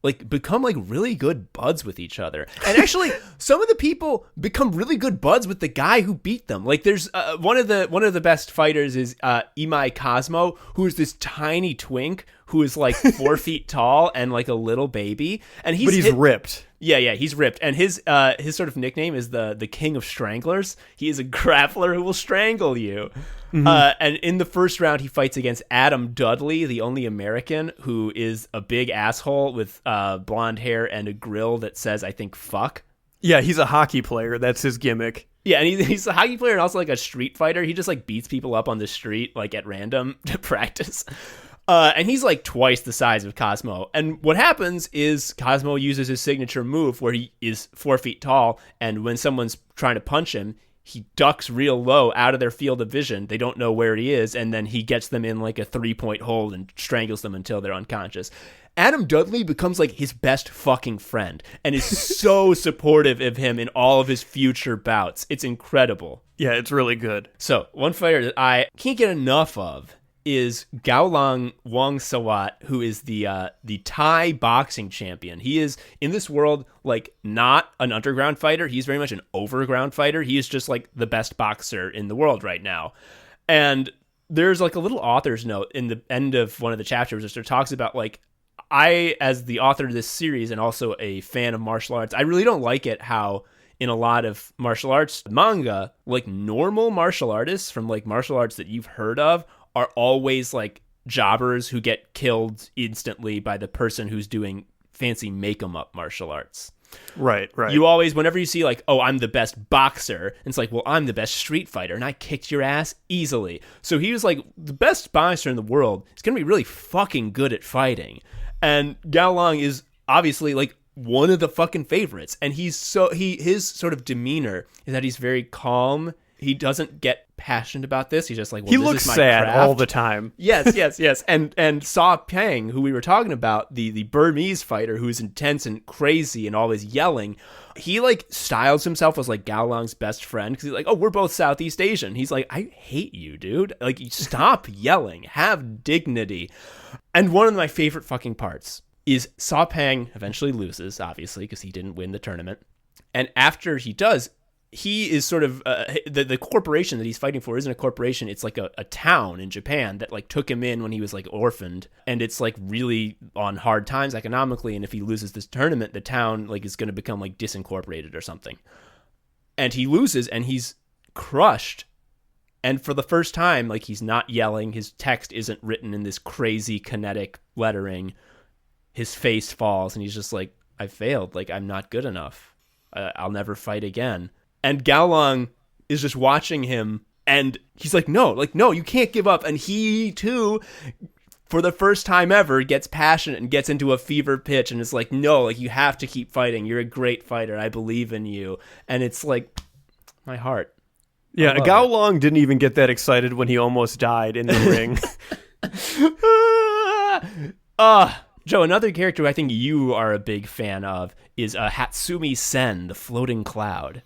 S2: like become like really good buds with each other, and actually some of the people become really good buds with the guy who beat them. Like there's one of the best fighters is Imai Cosmo, who is this tiny twink who is like 4 feet tall and like a little baby, and he's
S1: ripped.
S2: Yeah, he's ripped, and his sort of nickname is the King of Stranglers. He is a grappler who will strangle you. And in the first round, he fights against Adam Dudley, the only American, who is a big asshole with blonde hair and a grill that says, I think, fuck.
S1: Yeah, he's a hockey player. That's his gimmick.
S2: Yeah, and he's a hockey player and also like a street fighter. He just like beats people up on the street like at random to practice. And he's like twice the size of Cosmo. And what happens is Cosmo uses his signature move where he is 4 feet tall, and when someone's trying to punch him, he ducks real low out of their field of vision. They don't know where he is, and then he gets them in like a 3-point hold and strangles them until they're unconscious. Adam Dudley becomes like his best fucking friend and is so supportive of him in all of his future bouts. It's incredible.
S1: Yeah, it's really good.
S2: So one fighter that I can't get enough of is Gaolang Wong Sawat, who is the Thai boxing champion. He is in this world like not an underground fighter. He's very much an overground fighter. He is just like the best boxer in the world right now. And there's like a little author's note in the end of one of the chapters which talks about like, I, as the author of this series and also a fan of martial arts, I really don't like it how in a lot of martial arts manga, like normal martial artists from like martial arts that you've heard of are always like jobbers who get killed instantly by the person who's doing fancy make-em-up martial arts.
S1: Right.
S2: You always, whenever you see like, oh, I'm the best boxer, it's like, well, I'm the best street fighter, and I kicked your ass easily. So he was like, the best boxer in the world is going to be really fucking good at fighting. And Gao Long is obviously like one of the fucking favorites. And his sort of demeanor is that he's very calm. He doesn't get passionate about this. He's just like, well,
S1: he
S2: this
S1: looks
S2: is my
S1: sad
S2: craft.
S1: all the time.
S2: Yes. And Saw Pang, who we were talking about, the Burmese fighter who's intense and crazy and always yelling, he like styles himself as like Gao Long's best friend because he's like, oh, we're both Southeast Asian. He's like, I hate you, dude. Like, stop yelling. Have dignity. And one of my favorite fucking parts is Saw Pang eventually loses, obviously, because he didn't win the tournament. And after he does, he is sort of the corporation that he's fighting for isn't a corporation. It's like a town in Japan that like took him in when he was like orphaned, and it's like really on hard times economically. And if he loses this tournament, the town like is going to become like disincorporated or something. And he loses, and he's crushed. And for the first time, like, he's not yelling. His text isn't written in this crazy kinetic lettering. His face falls, and he's just like, I failed. Like, I'm not good enough. I'll never fight again. And Gao Long is just watching him, and he's like, no, you can't give up. And he, too, for the first time ever, gets passionate and gets into a fever pitch, and is like, no, like, you have to keep fighting. You're a great fighter. I believe in you. And it's like, my heart.
S1: Yeah, Gao Long didn't even get that excited when he almost died in the ring.
S2: Joe, another character I think you are a big fan of is Hatsumi Sen, the floating cloud.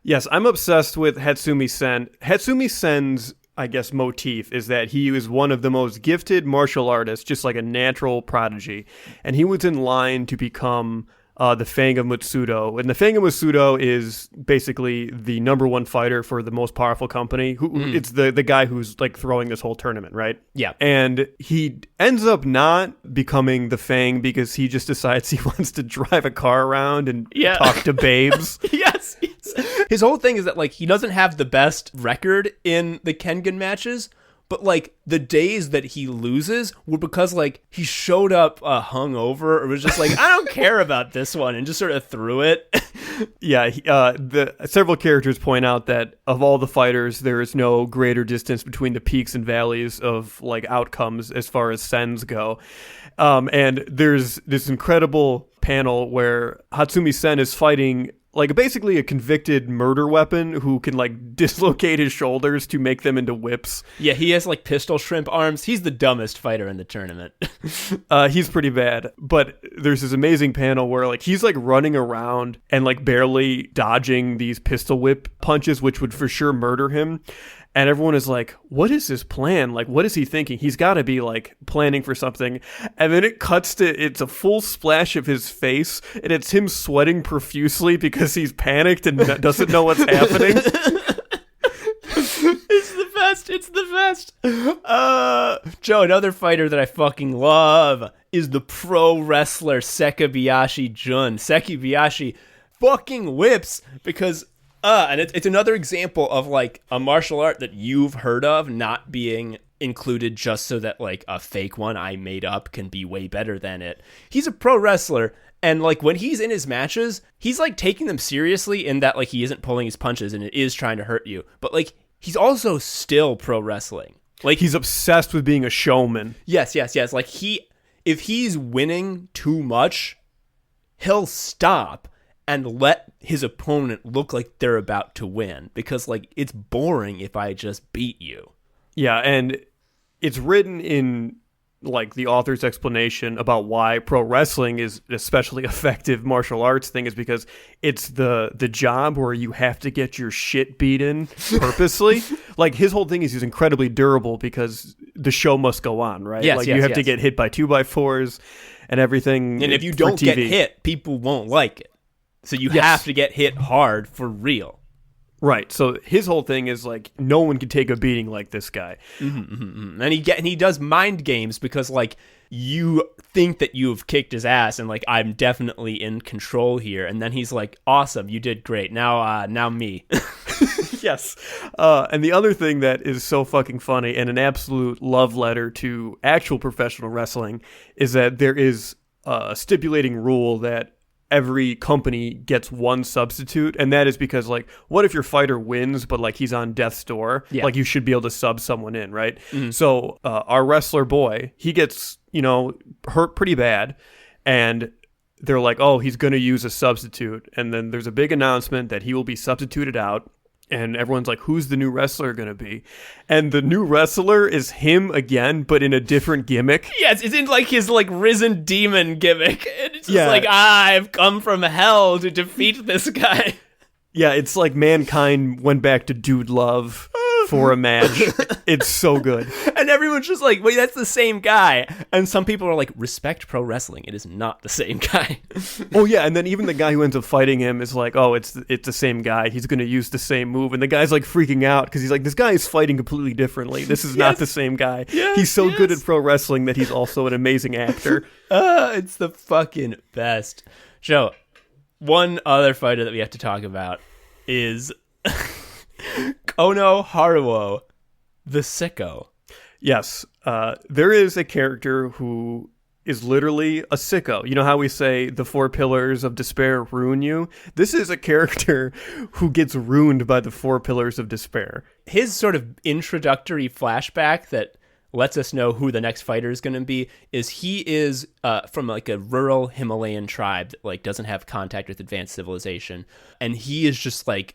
S1: Yes, I'm obsessed with Hatsumi Sen. Hatsumi Sen's, I guess, motif is that he is one of the most gifted martial artists, just like a natural prodigy. And he was in line to become the Fang of Mutsudo. And the Fang of Mutsudo is basically the number one fighter for the most powerful company. It's the guy who's like throwing this whole tournament, right?
S2: Yeah.
S1: And he ends up not becoming the Fang because he just decides he wants to drive a car around and talk to babes.
S2: Yes. His whole thing is that like he doesn't have the best record in the Kengan matches, but like the days that he loses were because like he showed up hungover or was just like, I don't care about this one, and just sort of threw it.
S1: Yeah, the several characters point out that of all the fighters, there is no greater distance between the peaks and valleys of like outcomes as far as sens go. And there's this incredible panel where Hatsumi Sen is fighting like basically a convicted murder weapon who can like dislocate his shoulders to make them into whips.
S2: Yeah, he has like pistol shrimp arms. He's the dumbest fighter in the tournament.
S1: He's pretty bad. But there's this amazing panel where like he's like running around and like barely dodging these pistol whip punches, which would for sure murder him. And everyone is like, what is his plan? Like, what is he thinking? He's got to be, like, planning for something. And then it cuts to, it's a full splash of his face, and it's him sweating profusely because he's panicked and doesn't know what's happening.
S2: It's the best. Joe, another fighter that I fucking love is the pro wrestler Sekibayashi Jun. Sekibayashi fucking whips because... and it's another example of like a martial art that you've heard of not being included just so that like a fake one I made up can be way better than it. He's a pro wrestler, and like when he's in his matches, he's like taking them seriously in that like he isn't pulling his punches and it is trying to hurt you. But like he's also still pro wrestling. Like
S1: he's obsessed with being a showman.
S2: Yes. Like if he's winning too much, he'll stop and let his opponent look like they're about to win because, like, it's boring if I just beat you.
S1: Yeah, and it's written in, like, the author's explanation about why pro wrestling is an especially effective martial arts thing is because it's the job where you have to get your shit beaten purposely. Like, his whole thing is he's incredibly durable because the show must go on, right?
S2: Yes,
S1: like, you have to get hit by 2x4s and everything.
S2: And if you don't get hit, people won't like it. So you have to get hit hard for real.
S1: Right. So his whole thing is like no one can take a beating like this guy.
S2: And he does mind games because like you think that you've kicked his ass and like I'm definitely in control here, and then he's like, awesome, you did great. Now me.
S1: Yes. And the other thing that is so fucking funny and an absolute love letter to actual professional wrestling is that there is a stipulating rule that every company gets one substitute, and that is because, like, what if your fighter wins but like he's on death's door? Like, you should be able to sub someone in, right? So our wrestler boy, he gets hurt pretty bad, and they're like, oh, he's going to use a substitute, and then there's a big announcement that he will be substituted out. And everyone's like, who's the new wrestler going to be? And the new wrestler is him again, but in a different gimmick.
S2: Yes, it's in like his like risen demon gimmick. And it's just like, I've come from hell to defeat this guy.
S1: Yeah, it's like Mankind went back to Dude Love for a match. It's so good.
S2: And everyone's just like, wait, that's the same guy. And some people are like, respect pro wrestling. It is not the same guy.
S1: Oh, yeah. And then even the guy who ends up fighting him is like, oh, it's the same guy. He's going to use the same move. And the guy's like freaking out because he's like, this guy is fighting completely differently. This is not the same guy. He's so good at pro wrestling that he's also an amazing actor.
S2: It's the fucking best. Joe, one other fighter that we have to talk about is Kono Haruo, the Sicko.
S1: Yes. There is a character who is literally a sicko. You know how we say the 4 pillars of despair ruin you? This is a character who gets ruined by the 4 pillars of despair.
S2: His sort of introductory flashback that lets us know who the next fighter is going to be is he is from like a rural Himalayan tribe that like doesn't have contact with advanced civilization, and he is just like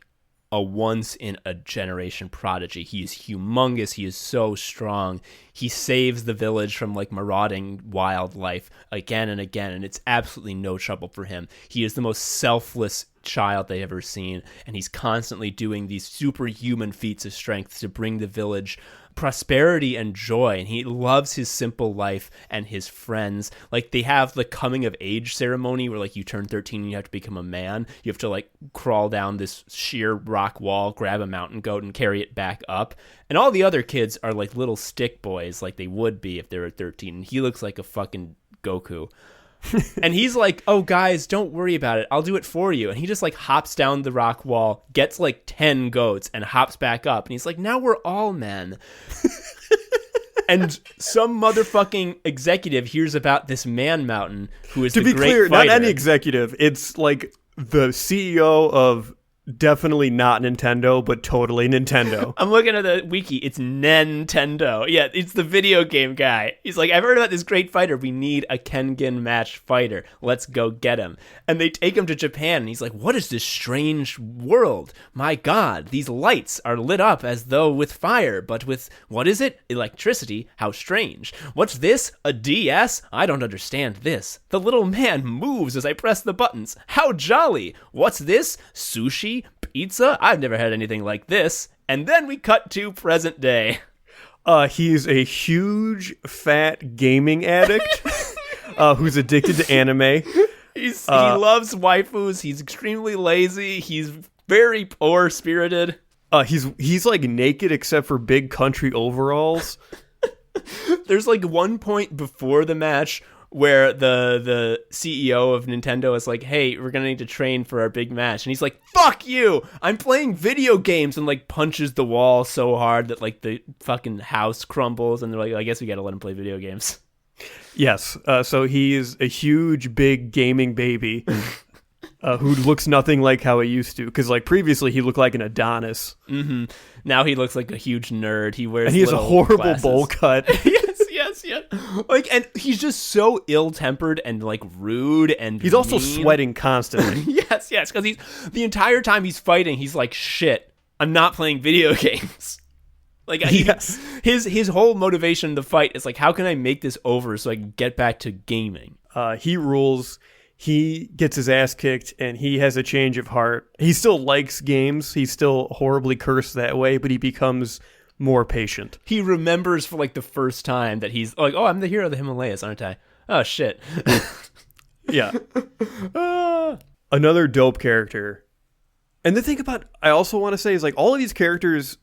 S2: a once in a generation prodigy. He is humongous. He is so strong. He saves the village from like marauding wildlife again and again, and it's absolutely no trouble for him. He is the most selfless child they ever seen, and he's constantly doing these superhuman feats of strength to bring the village prosperity and joy, and he loves his simple life and his friends. Like, they have the coming of age ceremony where like you turn 13 and you have to become a man. You have to like crawl down this sheer rock wall, grab a mountain goat, and carry it back up, and all the other kids are like little stick boys like they would be if they were 13, and he looks like a fucking Goku. And he's like, oh guys, don't worry about it, I'll do it for you. And he just like hops down the rock wall, gets like 10 goats, and hops back up, and he's like, now we're all men. And some motherfucking executive hears about this man mountain who is, to the be great clear, fighter.
S1: Not any executive, it's like the CEO of definitely not Nintendo, but totally Nintendo.
S2: I'm looking at the wiki. It's Nintendo. Yeah, it's the video game guy. He's like, I've heard about this great fighter. We need a Kengan match fighter. Let's go get him. And they take him to Japan, and he's like, what is this strange world? My God, these lights are lit up as though with fire, but with, what is it? Electricity? How strange. What's this? A DS? I don't understand this. The little man moves as I press the buttons. How jolly. What's this? Sushi? Pizza? I've never had anything like this. And then we cut to present day.
S1: He's a huge, fat gaming addict who's addicted to anime.
S2: He loves waifus. He's extremely lazy. He's very poor-spirited.
S1: He's like naked except for big country overalls.
S2: There's like one point before the match where the CEO of Nintendo is like, hey, we're gonna need to train for our big match, and he's like, fuck you, I'm playing video games, and like punches the wall so hard that like the fucking house crumbles, and they're like, I guess we gotta let him play video games.
S1: Yes, so he is a huge big gaming baby who looks nothing like how he used to, because like previously he looked like an Adonis.
S2: Mm-hmm. Now he looks like a huge nerd. He wears,
S1: and he has a horrible
S2: glasses.
S1: bowl cut.
S2: Yes. Like, and he's just so ill-tempered and like rude, and
S1: he's also sweating constantly.
S2: yes, because he's the entire time he's fighting, he's like, shit, I'm not playing video games. Like, yes. His whole motivation in the fight is like, how can I make this over so I can get back to gaming?
S1: He rules. He gets his ass kicked, and he has a change of heart. He still likes games. He's still horribly cursed that way, but he becomes more patient.
S2: He remembers for like the first time that he's like, oh, I'm the hero of the Himalayas, aren't I? Oh, shit.
S1: Yeah. Another dope character And the thing about, I also want to say is like all of these characters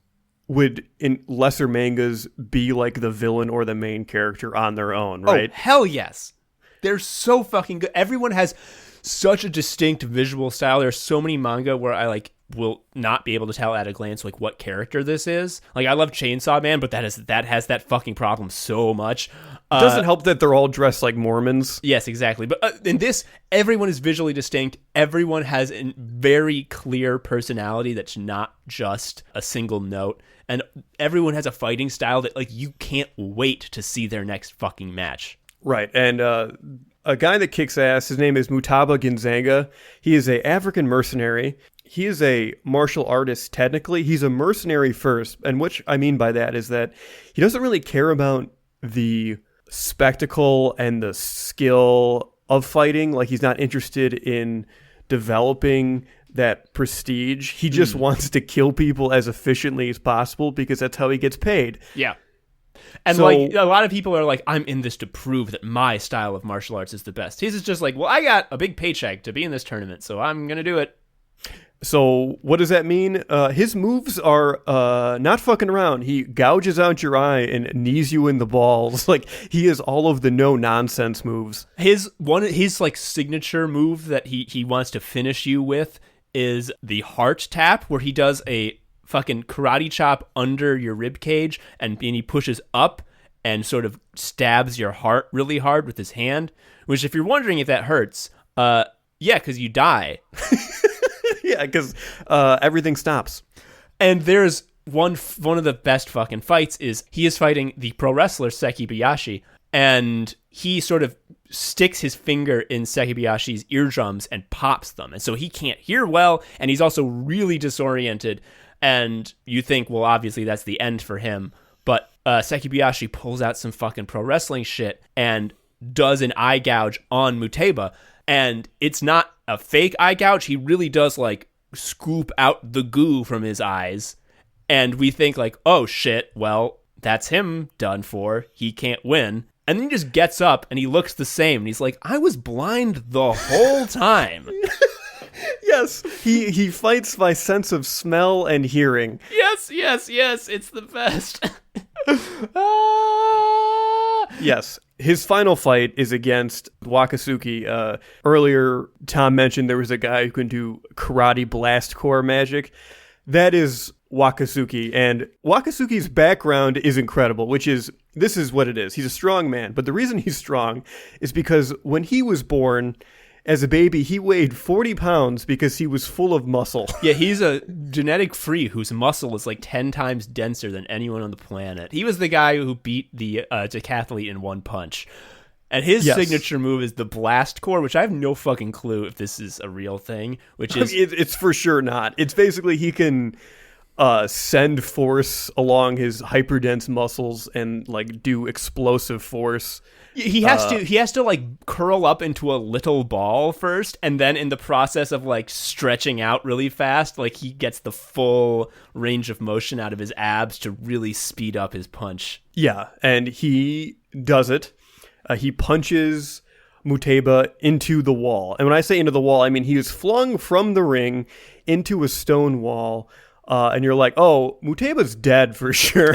S1: would in lesser mangas be like the villain or the main character on their own, right?
S2: Oh, hell yes. They're so fucking good. Everyone has such a distinct visual style. There's so many manga where I like will not be able to tell at a glance like what character this is. Like I love Chainsaw Man, but that has that fucking problem so much.
S1: It doesn't help that they're all dressed like Mormons.
S2: Yes, exactly. But in this, everyone is visually distinct. Everyone has a very clear personality that's not just a single note. And everyone has a fighting style that like you can't wait to see their next fucking match.
S1: Right. And a guy that kicks ass, his name is Mutaba Ginzanga. He is a African mercenary. He is a martial artist, technically. He's a mercenary first. And what I mean by that is that he doesn't really care about the spectacle and the skill of fighting. Like, he's not interested in developing that prestige. He just wants to kill people as efficiently as possible because that's how he gets paid.
S2: Yeah. And so, like, a lot of people are like, I'm in this to prove that my style of martial arts is the best. His is just like, well, I got a big paycheck to be in this tournament, so I'm going to do it.
S1: So what does that mean? His moves are not fucking around. He gouges out your eye and knees you in the balls. Like, he is all of the no-nonsense moves.
S2: His like signature move that he wants to finish you with is the heart tap, where he does a fucking karate chop under your rib cage, and he pushes up and sort of stabs your heart really hard with his hand. Which, if you're wondering if that hurts, yeah, because you die.
S1: Yeah, because everything stops.
S2: And there's one of the best fucking fights is he is fighting the pro wrestler Seki Bayashi, and he sort of sticks his finger in Seki Bayashi's eardrums and pops them, and so he can't hear well, and he's also really disoriented. And you think, well, obviously that's the end for him, but Seki Bayashi pulls out some fucking pro wrestling shit and does an eye gouge on Muteba. And it's not a fake eye gouge. He really does, like, scoop out the goo from his eyes. And we think, like, oh, shit, well, that's him done for. He can't win. And then he just gets up and he looks the same. And he's like, I was blind the whole time.
S1: Yes, he fights by sense of smell and hearing.
S2: Yes, it's the best.
S1: Yes, his final fight is against Wakasuki. Earlier, Tom mentioned there was a guy who can do karate blast core magic. That is Wakasuki, and Wakasuki's background is incredible, this is what it is. He's a strong man, but the reason he's strong is because when he was born, as a baby, he weighed 40 pounds because he was full of muscle.
S2: Yeah, he's a genetic freak whose muscle is like 10 times denser than anyone on the planet. He was the guy who beat the decathlete in one punch. And his signature move is the blast core, which I have no fucking clue if this is a real thing. Which is
S1: it's for sure not. It's basically he can send force along his hyperdense muscles and like do explosive force.
S2: He has to like curl up into a little ball first, and then in the process of like stretching out really fast, like he gets the full range of motion out of his abs to really speed up his punch.
S1: Yeah, and he does it. He punches Muteba into the wall. And when I say into the wall, I mean he is flung from the ring into a stone wall. And you're like, oh, Muteba's dead for sure.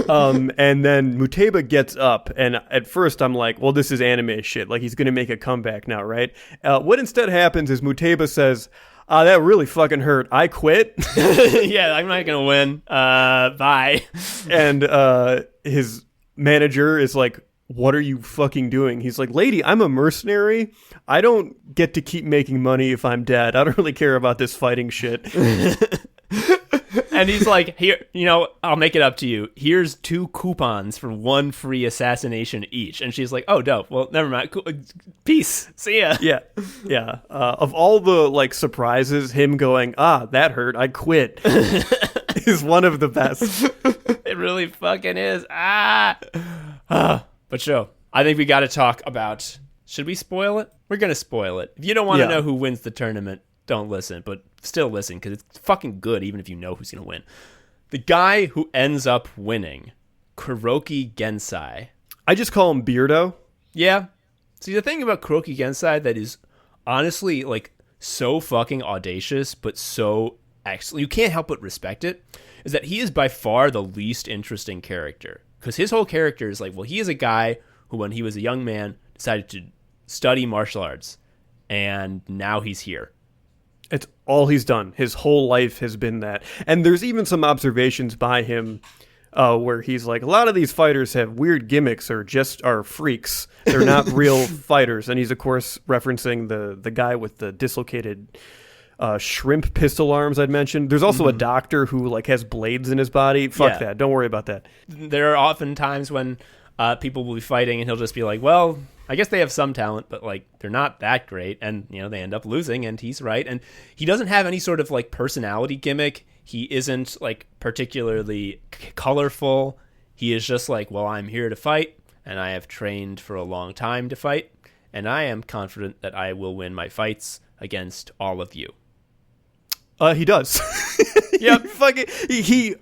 S1: And then Muteba gets up, and at first I'm like, well, this is anime shit. Like, he's going to make a comeback now, right? What instead happens is Muteba says, that really fucking hurt. I quit.
S2: Yeah, I'm not going to win. Bye.
S1: And his manager is like, what are you fucking doing? He's like, lady, I'm a mercenary. I don't get to keep making money if I'm dead. I don't really care about this fighting shit.
S2: And he's like, here, I'll make it up to you. Here's 2 coupons for 1 free assassination each. And she's like, oh, dope. Well, never mind. Cool. Peace. See ya.
S1: Yeah. Of all the like surprises, him going, that hurt. I quit is one of the best.
S2: It really fucking is. But sure, I think we got to talk about, should we spoil it? We're going to spoil it. If you don't want to know who wins the tournament, don't listen, but still listen, because it's fucking good even if you know who's going to win. The guy who ends up winning, Kuroki Gensai.
S1: I just call him Beardo.
S2: Yeah. See, the thing about Kuroki Gensai that is honestly, like, so fucking audacious, but so excellent. You can't help but respect it. Is that he is by far the least interesting character. Because his whole character is like, well, he is a guy who, when he was a young man, decided to study martial arts. And now he's here.
S1: It's all he's done. His whole life has been that. And there's even some observations by him where he's like, a lot of these fighters have weird gimmicks or just are freaks. They're not real fighters. And he's, of course, referencing the guy with the dislocated shrimp pistol arms I'd mentioned. There's also a doctor who like has blades in his body. Fuck that. Don't worry about that.
S2: There are often times when people will be fighting and he'll just be like, well, I guess they have some talent, but like they're not that great. And, you know, they end up losing, and he's right. And he doesn't have any sort of like personality gimmick. He isn't like particularly colorful. He is just like, well, I'm here to fight, and I have trained for a long time to fight, and I am confident that I will win my fights against all of you.
S1: He does. Yep. He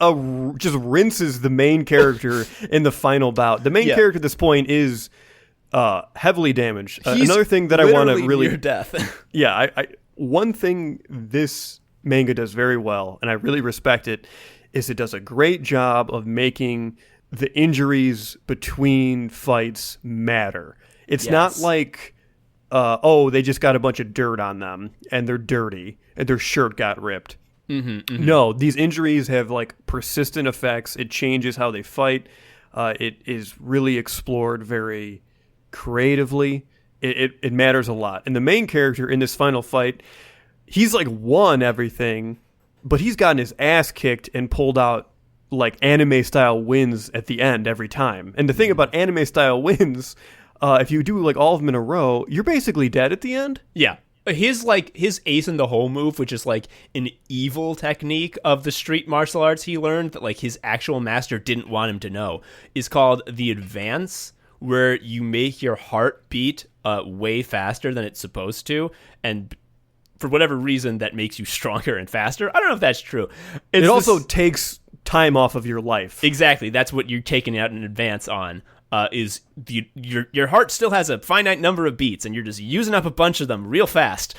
S1: just rinses the main character in the final bout. The main character at this point is heavily damaged. Another thing that I want to really
S2: near death.
S1: One thing this manga does very well, and I really respect it, is it does a great job of making the injuries between fights matter. It's not like, they just got a bunch of dirt on them and they're dirty and their shirt got ripped. No, these injuries have like persistent effects. It changes how they fight. It is really explored very creatively. It matters a lot. And the main character in this final fight, he's like won everything, but he's gotten his ass kicked and pulled out like anime style wins at the end every time. And the thing about anime style wins, if you do like all of them in a row, you're basically dead at the end.
S2: Yeah. His ace in the hole move, which is like an evil technique of the street martial arts he learned that like his actual master didn't want him to know, is called the advance, where you make your heart beat way faster than it's supposed to, and for whatever reason that makes you stronger and faster. I don't know if that's true.
S1: It also takes time off of your life.
S2: Exactly. That's what you're taking out in advance on. Is your heart still has a finite number of beats, and you're just using up a bunch of them real fast.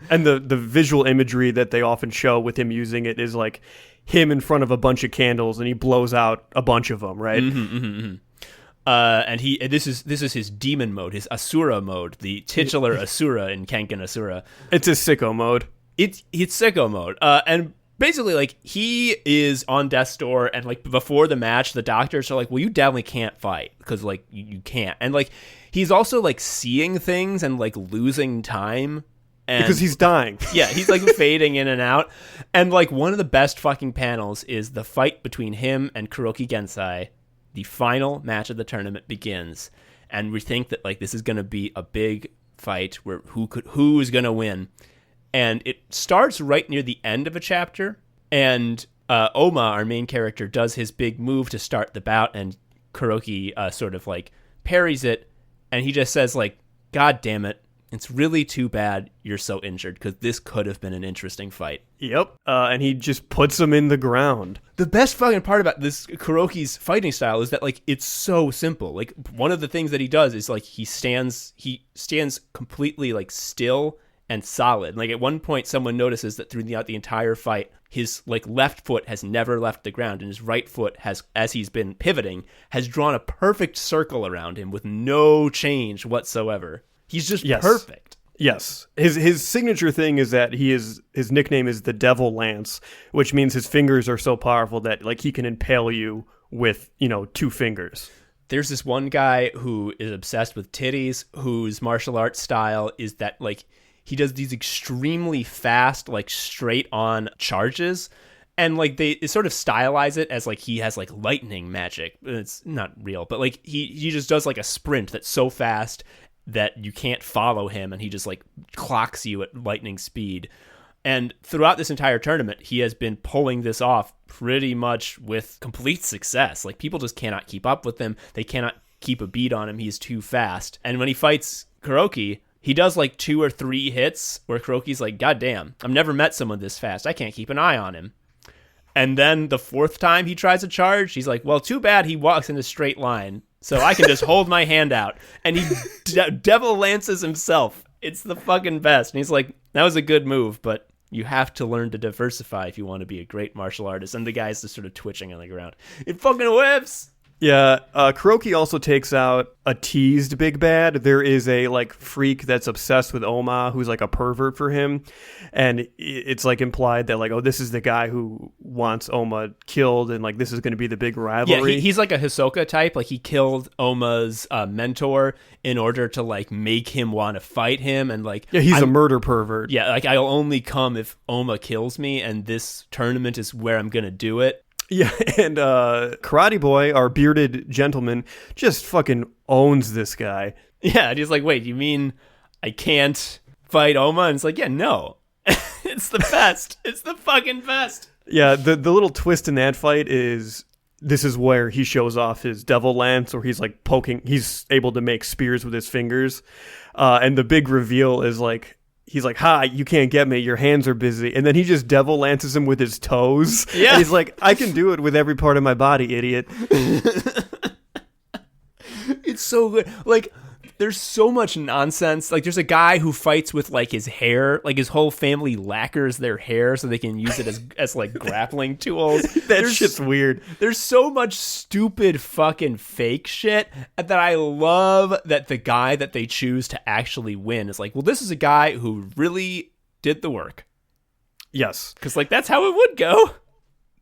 S1: And the visual imagery that they often show with him using it is like him in front of a bunch of candles, and he blows out a bunch of them, right?
S2: And this is his demon mode, his Asura mode, the titular Asura in Kenken Asura.
S1: It's his sicko mode.
S2: It's sicko mode. And basically, like, he is on death's door, and like before the match, the doctors are like, well, you definitely can't fight because like you can't. And like he's also like seeing things and like losing time. And,
S1: because he's dying.
S2: Yeah, he's like fading in and out. And like one of the best fucking panels is the fight between him and Kuroki Gensai. The final match of the tournament begins, and we think that like this is going to be a big fight where who is going to win. And it starts right near the end of a chapter, and Oma, our main character, does his big move to start the bout, and Kuroki sort of like parries it, and he just says like, God damn it, it's really too bad you're so injured, because this could have been an interesting fight.
S1: Yep. And he just puts him in the ground.
S2: The best fucking part about this Kuroki's fighting style is that like it's so simple. Like one of the things that he does is like he stands completely like still and solid. Like at one point someone notices that throughout the entire fight his like left foot has never left the ground, and his right foot has, as he's been pivoting, has drawn a perfect circle around him with no change whatsoever. He's just perfect.
S1: Yes. His signature thing is that his nickname is the Devil Lance, which means his fingers are so powerful that like he can impale you with, two fingers.
S2: There's this one guy who is obsessed with titties, whose martial arts style is that like he does these extremely fast, like straight on charges. And like they sort of stylize it as like he has like lightning magic. It's not real, but like he just does like a sprint that's so fast that you can't follow him, and he just like clocks you at lightning speed. And throughout this entire tournament, he has been pulling this off pretty much with complete success. Like people just cannot keep up with him. They cannot keep a beat on him. He's too fast. And when he fights Kuroki, he does like 2 or 3 hits where Kuroki's like, God damn, I've never met someone this fast. I can't keep an eye on him. And then the 4th time he tries to charge, he's like, well, too bad he walks in a straight line, so I can just hold my hand out. And he devil lances himself. It's the fucking best. And he's like, That was a good move, but you have to learn to diversify if you want to be a great martial artist. And the guy's just sort of twitching on the ground. It fucking whips!
S1: Yeah, Kuroki also takes out a teased big bad. There is a like freak that's obsessed with Oma, who's like a pervert for him, and it's like implied that like, oh, this is the guy who wants Oma killed, and like this is going to be the big rivalry.
S2: Yeah, he's like a Hisoka type. Like he killed Oma's mentor in order to like make him want to fight him, and like
S1: he's a murder pervert.
S2: Yeah, like I'll only come if Oma kills me, and this tournament is where I'm gonna do it.
S1: Yeah, and Karate Boy, our bearded gentleman, just fucking owns this guy.
S2: Yeah, and he's like, wait, you mean I can't fight Oma? And it's like, yeah, no. It's the best. It's the fucking best.
S1: Yeah, the little twist in that fight is this is where he shows off his devil lance, or he's like poking, he's able to make spears with his fingers. And the big reveal is like, he's like, "Hi, you can't get me. Your hands are busy." And then he just devil lances him with his toes.
S2: Yeah.
S1: And he's like, "I can do it with every part of my body, idiot."
S2: It's so good. Like, there's so much nonsense. Like, there's a guy who fights with, like, his hair. Like, his whole family lacquers their hair so they can use it as like, grappling tools.
S1: Shit's weird.
S2: There's so much stupid fucking fake shit that I love that the guy that they choose to actually win is like, well, this is a guy who really did the work.
S1: Yes.
S2: Because, like, that's how it would go.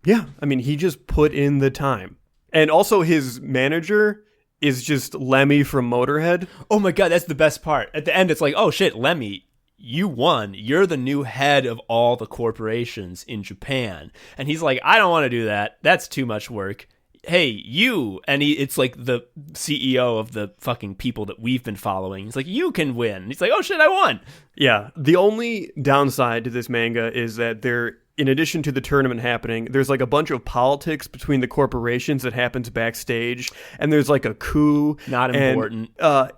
S1: Yeah. I mean, he just put in the time. And also his manager is just Lemmy from Motorhead.
S2: Oh my god, that's the best part. At the end, it's like, oh shit, Lemmy, you won. You're the new head of all the corporations in Japan. And he's like, I don't want to do that. That's too much work. Hey, you. And it's like the CEO of the fucking people that we've been following. He's like, you can win. And he's like, oh shit, I won.
S1: Yeah. The only downside to this manga is that in addition to the tournament happening, there's like a bunch of politics between the corporations that happens backstage, and there's like a coup.
S2: Not important.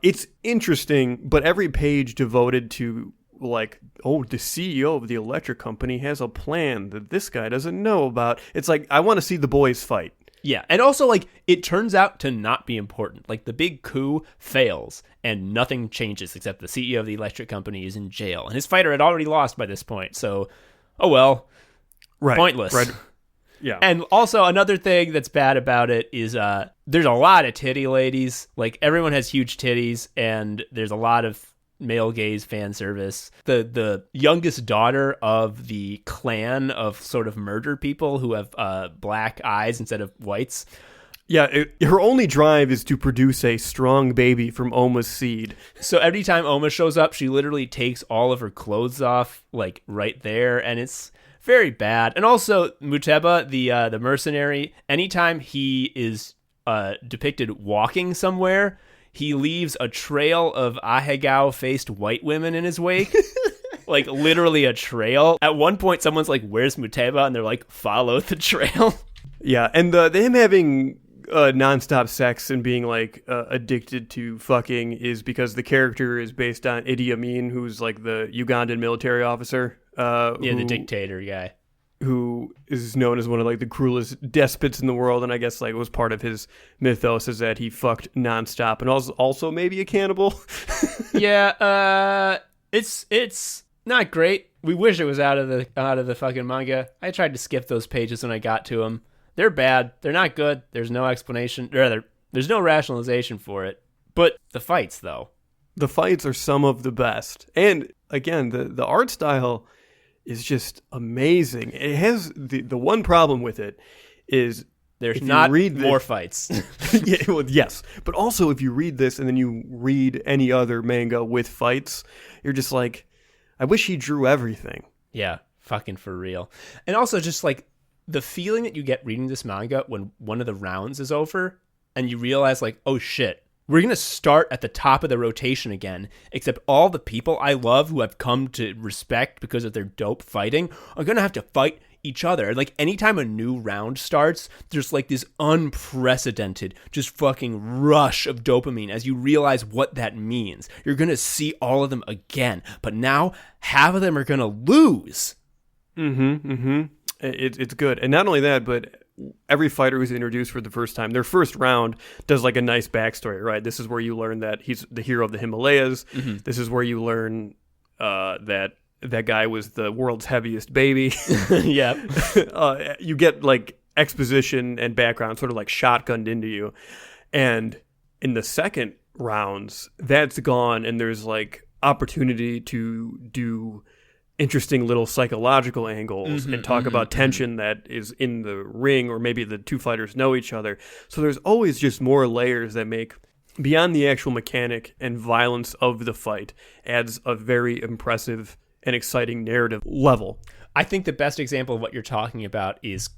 S1: It's interesting, but every page devoted to like, oh, the CEO of the electric company has a plan that this guy doesn't know about. It's like, I want to see the boys fight.
S2: Yeah, and also, like, it turns out to not be important. Like, the big coup fails, and nothing changes except the CEO of the electric company is in jail. And his fighter had already lost by this point, so, oh well.
S1: Right.
S2: Pointless.
S1: Right. Yeah.
S2: And also, another thing that's bad about it is there's a lot of titty ladies. Like, everyone has huge titties, and there's a lot of male gaze fan service. The youngest daughter of the clan of sort of murder people who have black eyes instead of whites.
S1: Yeah, her only drive is to produce a strong baby from Oma's seed.
S2: So every time Oma shows up, she literally takes all of her clothes off, like, right there, and it's very bad. And also, Muteba, the mercenary, anytime he is depicted walking somewhere, he leaves a trail of ahegao-faced white women in his wake. Like, literally a trail. At one point, someone's like, where's Muteba? And they're like, follow the trail.
S1: Yeah, and him having nonstop sex and being, like, addicted to fucking is because the character is based on Idi Amin, who's, like, the Ugandan military officer.
S2: The dictator guy.
S1: Who is known as one of like the cruelest despots in the world, and I guess like it was part of his mythos is that he fucked nonstop and also maybe a cannibal.
S2: Yeah, it's not great. We wish it was out of the fucking manga. I tried to skip those pages when I got to them. They're bad. They're not good. There's no explanation. Rather, there's no rationalization for it. But the fights, though.
S1: The fights are some of the best, and again, the art style is just amazing. It has the one problem with it is
S2: there's not more fights.
S1: Yeah, well, yes, but also if you read this and then you read any other manga with fights, you're just like, I wish he drew everything.
S2: Yeah, fucking for real. And also just like the feeling that you get reading this manga when one of the rounds is over and you realize like, oh shit, we're going to start at the top of the rotation again, except all the people I love who I've come to respect because of their dope fighting are going to have to fight each other. Like, anytime a new round starts, there's like this unprecedented, just fucking rush of dopamine as you realize what that means. You're going to see all of them again, but now half of them are going to lose.
S1: It's good. And not only that, but every fighter who's introduced for the first time, their first round does like a nice backstory, right? This is where you learn that he's the hero of the Himalayas. This is where you learn that that guy was the world's heaviest baby.
S2: Yeah.
S1: You get like exposition and background sort of like shotgunned into you. And in the second rounds, that's gone, and there's like opportunity to do interesting little psychological angles and talk about tension that is in the ring, or maybe the two fighters know each other. So there's always just more layers that make, beyond the actual mechanic and violence of the fight, adds a very impressive and exciting narrative level.
S2: I think the best example of what you're talking about is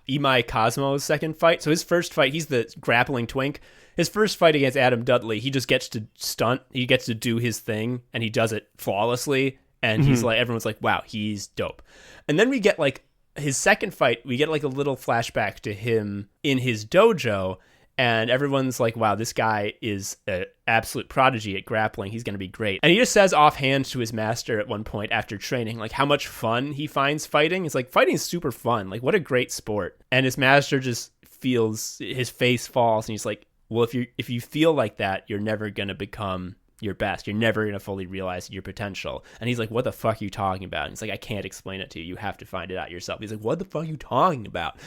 S2: Imai Cosmo's second fight. So his first fight, he's the grappling twink. His first fight against Adam Dudley, he just gets to stunt. He gets to do his thing, and he does it flawlessly. And he's like, everyone's like, wow, he's dope. And then we get like his second fight, we get like a little flashback to him in his dojo. And everyone's like, wow, this guy is an absolute prodigy at grappling. He's going to be great. And he just says offhand to his master at one point after training, like how much fun he finds fighting. It's like, fighting is super fun. Like, what a great sport. And his master just feels, his face falls, and he's like, well, if you feel like that, you're never going to become your best. You're never going to fully realize your potential. And he's like, what the fuck are you talking about? And he's like, I can't explain it to you. You have to find it out yourself. He's like, what the fuck are you talking about?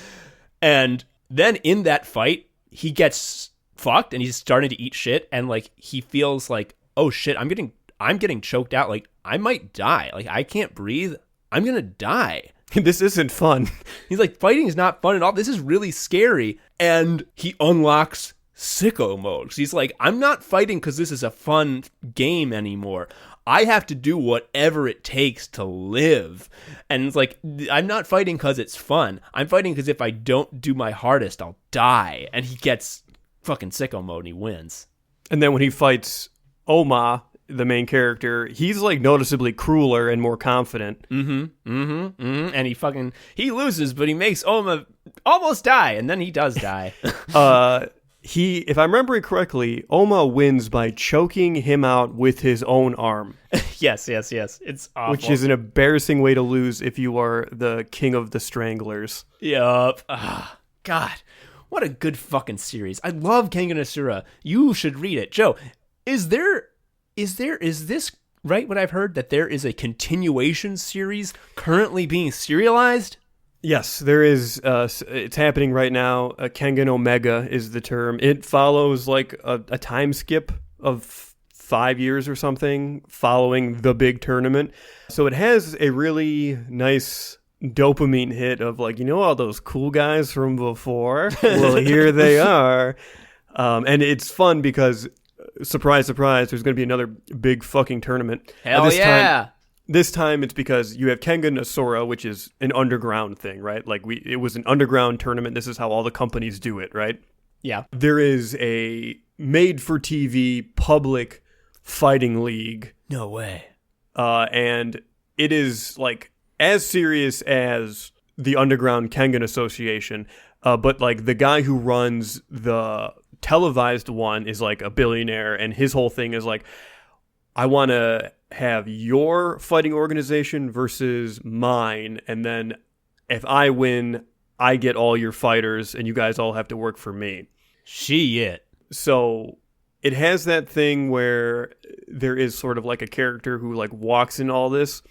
S2: And then in that fight, he gets fucked and he's starting to eat shit, and like he feels like, oh shit, I'm getting choked out, like I might die, like I can't breathe, I'm gonna die.
S1: This isn't fun.
S2: He's like, fighting is not fun at all, this is really scary. And he unlocks sicko mode. He's like, I'm not fighting because this is a fun game anymore. I have to do whatever it takes to live. And it's like, I'm not fighting because it's fun. I'm fighting because if I don't do my hardest, I'll die. And he gets fucking sicko mode and he wins.
S1: And then when he fights Oma, the main character, he's like noticeably crueler and more confident.
S2: And he loses, but he makes Oma almost die. And then he does die.
S1: If I'm remembering correctly, Oma wins by choking him out with his own arm.
S2: Yes. It's awful.
S1: Which is an embarrassing way to lose if you are the king of the stranglers.
S2: Yup. God. What a good fucking series. I love Kengan Asura. You should read it. Joe, is this right what I've heard, that there is a continuation series currently being serialized?
S1: Yes, there is. It's happening right now. Kengan Omega is the term. It follows like a time skip of 5 years or something following the big tournament. So it has a really nice dopamine hit of like, you know, all those cool guys from before? Well, here they are. And it's fun because, surprise, surprise, there's going to be another big fucking tournament.
S2: Hell yeah!
S1: This time it's because you have Kengan Asura, which is an underground thing, right? Like it was an underground tournament. This is how all the companies do it, right?
S2: Yeah.
S1: There is a made-for-TV public fighting league.
S2: No way.
S1: And it is like as serious as the Underground Kengan Association, but like the guy who runs the televised one is like a billionaire, and his whole thing is like, I want to have your fighting organization versus mine, and then if I win, I get all your fighters, and you guys all have to work for me.
S2: Shit.
S1: So it has that thing where there is sort of like a character who like walks in all this.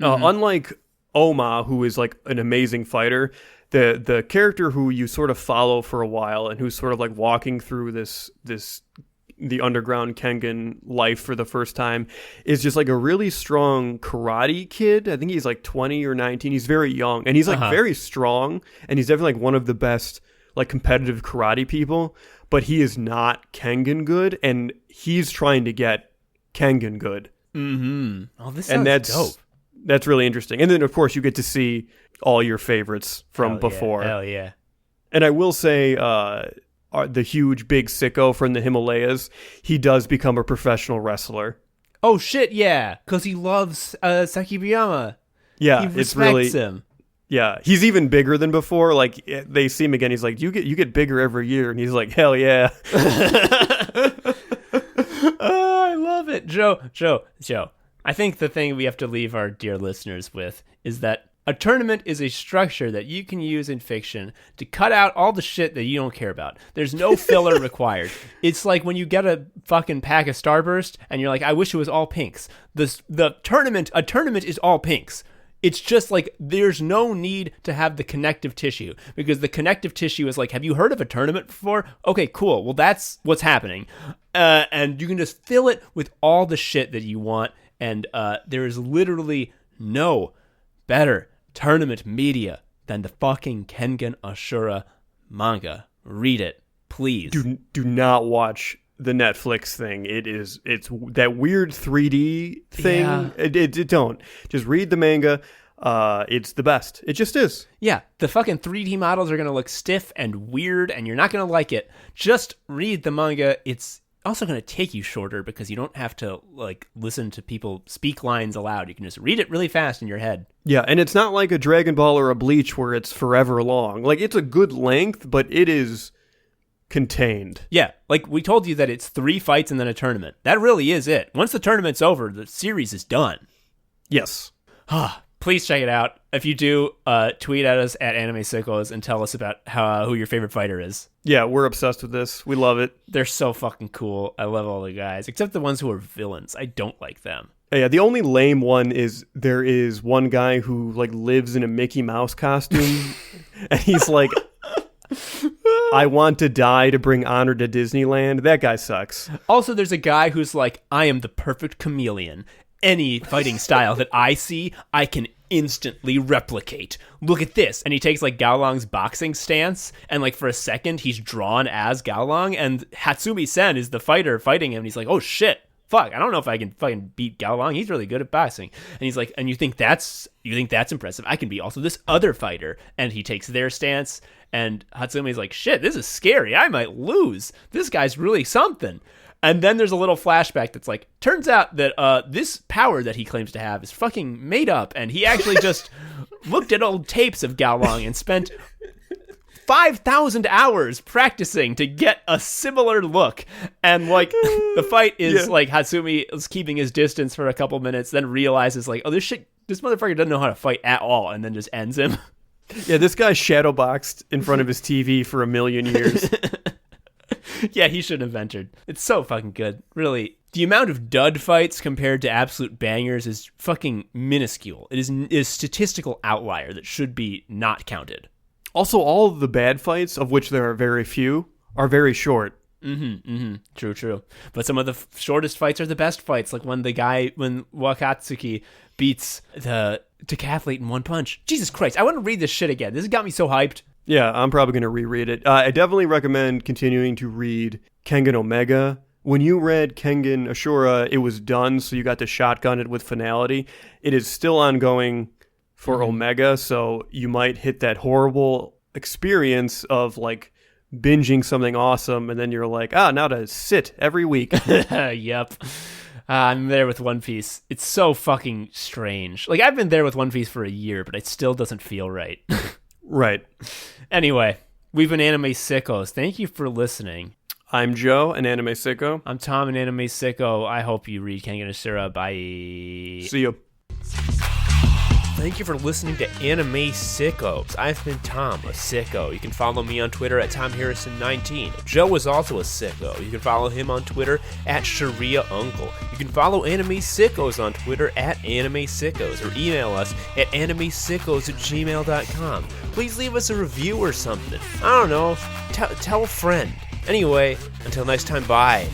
S1: Unlike Oma, who is like an amazing fighter, the character who you sort of follow for a while and who's sort of like walking through the underground Kengan life for the first time is just like a really strong karate kid. I think he's like 20 or 19. He's very young, and he's like very strong, and he's definitely like one of the best like competitive karate people, but he is not Kengan good, and he's trying to get Kengan good.
S2: Oh, this sounds dope.
S1: That's really interesting. And then of course you get to see all your favorites from before.
S2: Hell yeah.
S1: And I will say, the huge big sicko from the Himalayas, he does become a professional wrestler.
S2: Oh shit, yeah, because he loves Sakibiyama.
S1: Yeah,
S2: he
S1: it's really
S2: respects him.
S1: Yeah, he's even bigger than before. Like they see him again, he's like, you get bigger every year, and he's like, hell yeah.
S2: Oh, I love it, Joe. I think the thing we have to leave our dear listeners with is that A tournament is a structure that you can use in fiction to cut out all the shit that you don't care about. There's no filler required. It's like when you get a fucking pack of Starburst and you're like, I wish it was all pinks. A tournament is all pinks. It's just like there's no need to have the connective tissue, because the connective tissue is like, have you heard of a tournament before? Okay, cool. Well, that's what's happening. And you can just fill it with all the shit that you want. And there is literally no better tournament media than the fucking Kengan Ashura manga. Read it, please.
S1: Do not watch the Netflix thing. It's that weird 3D thing.
S2: Yeah.
S1: It don't. Just read the manga. It's the best. It just is.
S2: Yeah, the fucking 3D models are going to look stiff and weird, and you're not going to like it. Just read the manga. It's also going to take you shorter because you don't have to like listen to people speak lines aloud. You can just read it really fast in your head.
S1: Yeah, and it's not like a Dragon Ball or a Bleach where it's forever long. Like, it's a good length, but it is contained.
S2: Yeah, like we told you that it's 3 fights and then a tournament. That really is it. Once the tournament's over, the series is done.
S1: Yes.
S2: Please check it out. If you do, tweet at us at Anime Sickos and tell us about who your favorite fighter is.
S1: Yeah, we're obsessed with this. We love it.
S2: They're so fucking cool. I love all the guys, except the ones who are villains. I don't like them.
S1: Yeah, the only lame one is there is one guy who like lives in a Mickey Mouse costume, and he's like, I want to die to bring honor to Disneyland. That guy sucks.
S2: Also, there's a guy who's like, I am the perfect chameleon. Any fighting style that I see, I can instantly replicate. Look at this. And he takes like Gaolong's boxing stance, and like for a second he's drawn as Gaolong, and Hatsumi Sen is the fighter fighting him, and he's like, oh shit, fuck, I don't know if I can fucking beat Gaolong. He's really good at boxing. And he's like, and you think that's impressive? I can be also this other fighter. And he takes their stance, and Hatsumi's like, shit, this is scary. I might lose. This guy's really something. And then there's a little flashback that's like, turns out that this power that he claims to have is fucking made up, and he actually just looked at old tapes of Gaolong and spent 5,000 hours practicing to get a similar look. And like the fight is like Hatsumi is keeping his distance for a couple minutes, then realizes like, oh, this motherfucker doesn't know how to fight at all, and then just ends him.
S1: Yeah, this guy shadowboxed in front of his TV for 1,000,000 years.
S2: Yeah, he shouldn't have entered. It's so fucking good. Really, the amount of dud fights compared to absolute bangers is fucking minuscule. It is a statistical outlier that should be not counted.
S1: Also, all of the bad fights, of which there are very few, are very short.
S2: True. But some of the shortest fights are the best fights, like when Wakatsuki beats the decathlete in one punch. Jesus Christ, I want to read this shit again. This has got me so hyped.
S1: Yeah, I'm probably going to reread it. I definitely recommend continuing to read Kengan Omega. When you read Kengan Ashura, it was done, so you got to shotgun it with finality. It is still ongoing for Omega, so you might hit that horrible experience of like binging something awesome, and then you're like, now to sit every week.
S2: Yep. I'm there with One Piece. It's so fucking strange. Like, I've been there with One Piece for a year, but it still doesn't feel right.
S1: Right.
S2: Anyway, we've been Anime Sickos. Thank you for listening.
S1: I'm Joe, an Anime Sicko.
S2: I'm Tom, an Anime Sicko. I hope you read Kengan Ashura. Bye.
S1: See you.
S2: Thank you for listening to Anime Sickos. I've been Tom, a sicko. You can follow me on Twitter at TomHarrison19. Joe is also a sicko. You can follow him on Twitter at ShariaUncle. You can follow Anime Sickos on Twitter at Anime Sickos, or email us at animesickos@gmail.com. Please leave us a review or something. I don't know. Tell a friend. Anyway, until next time, bye.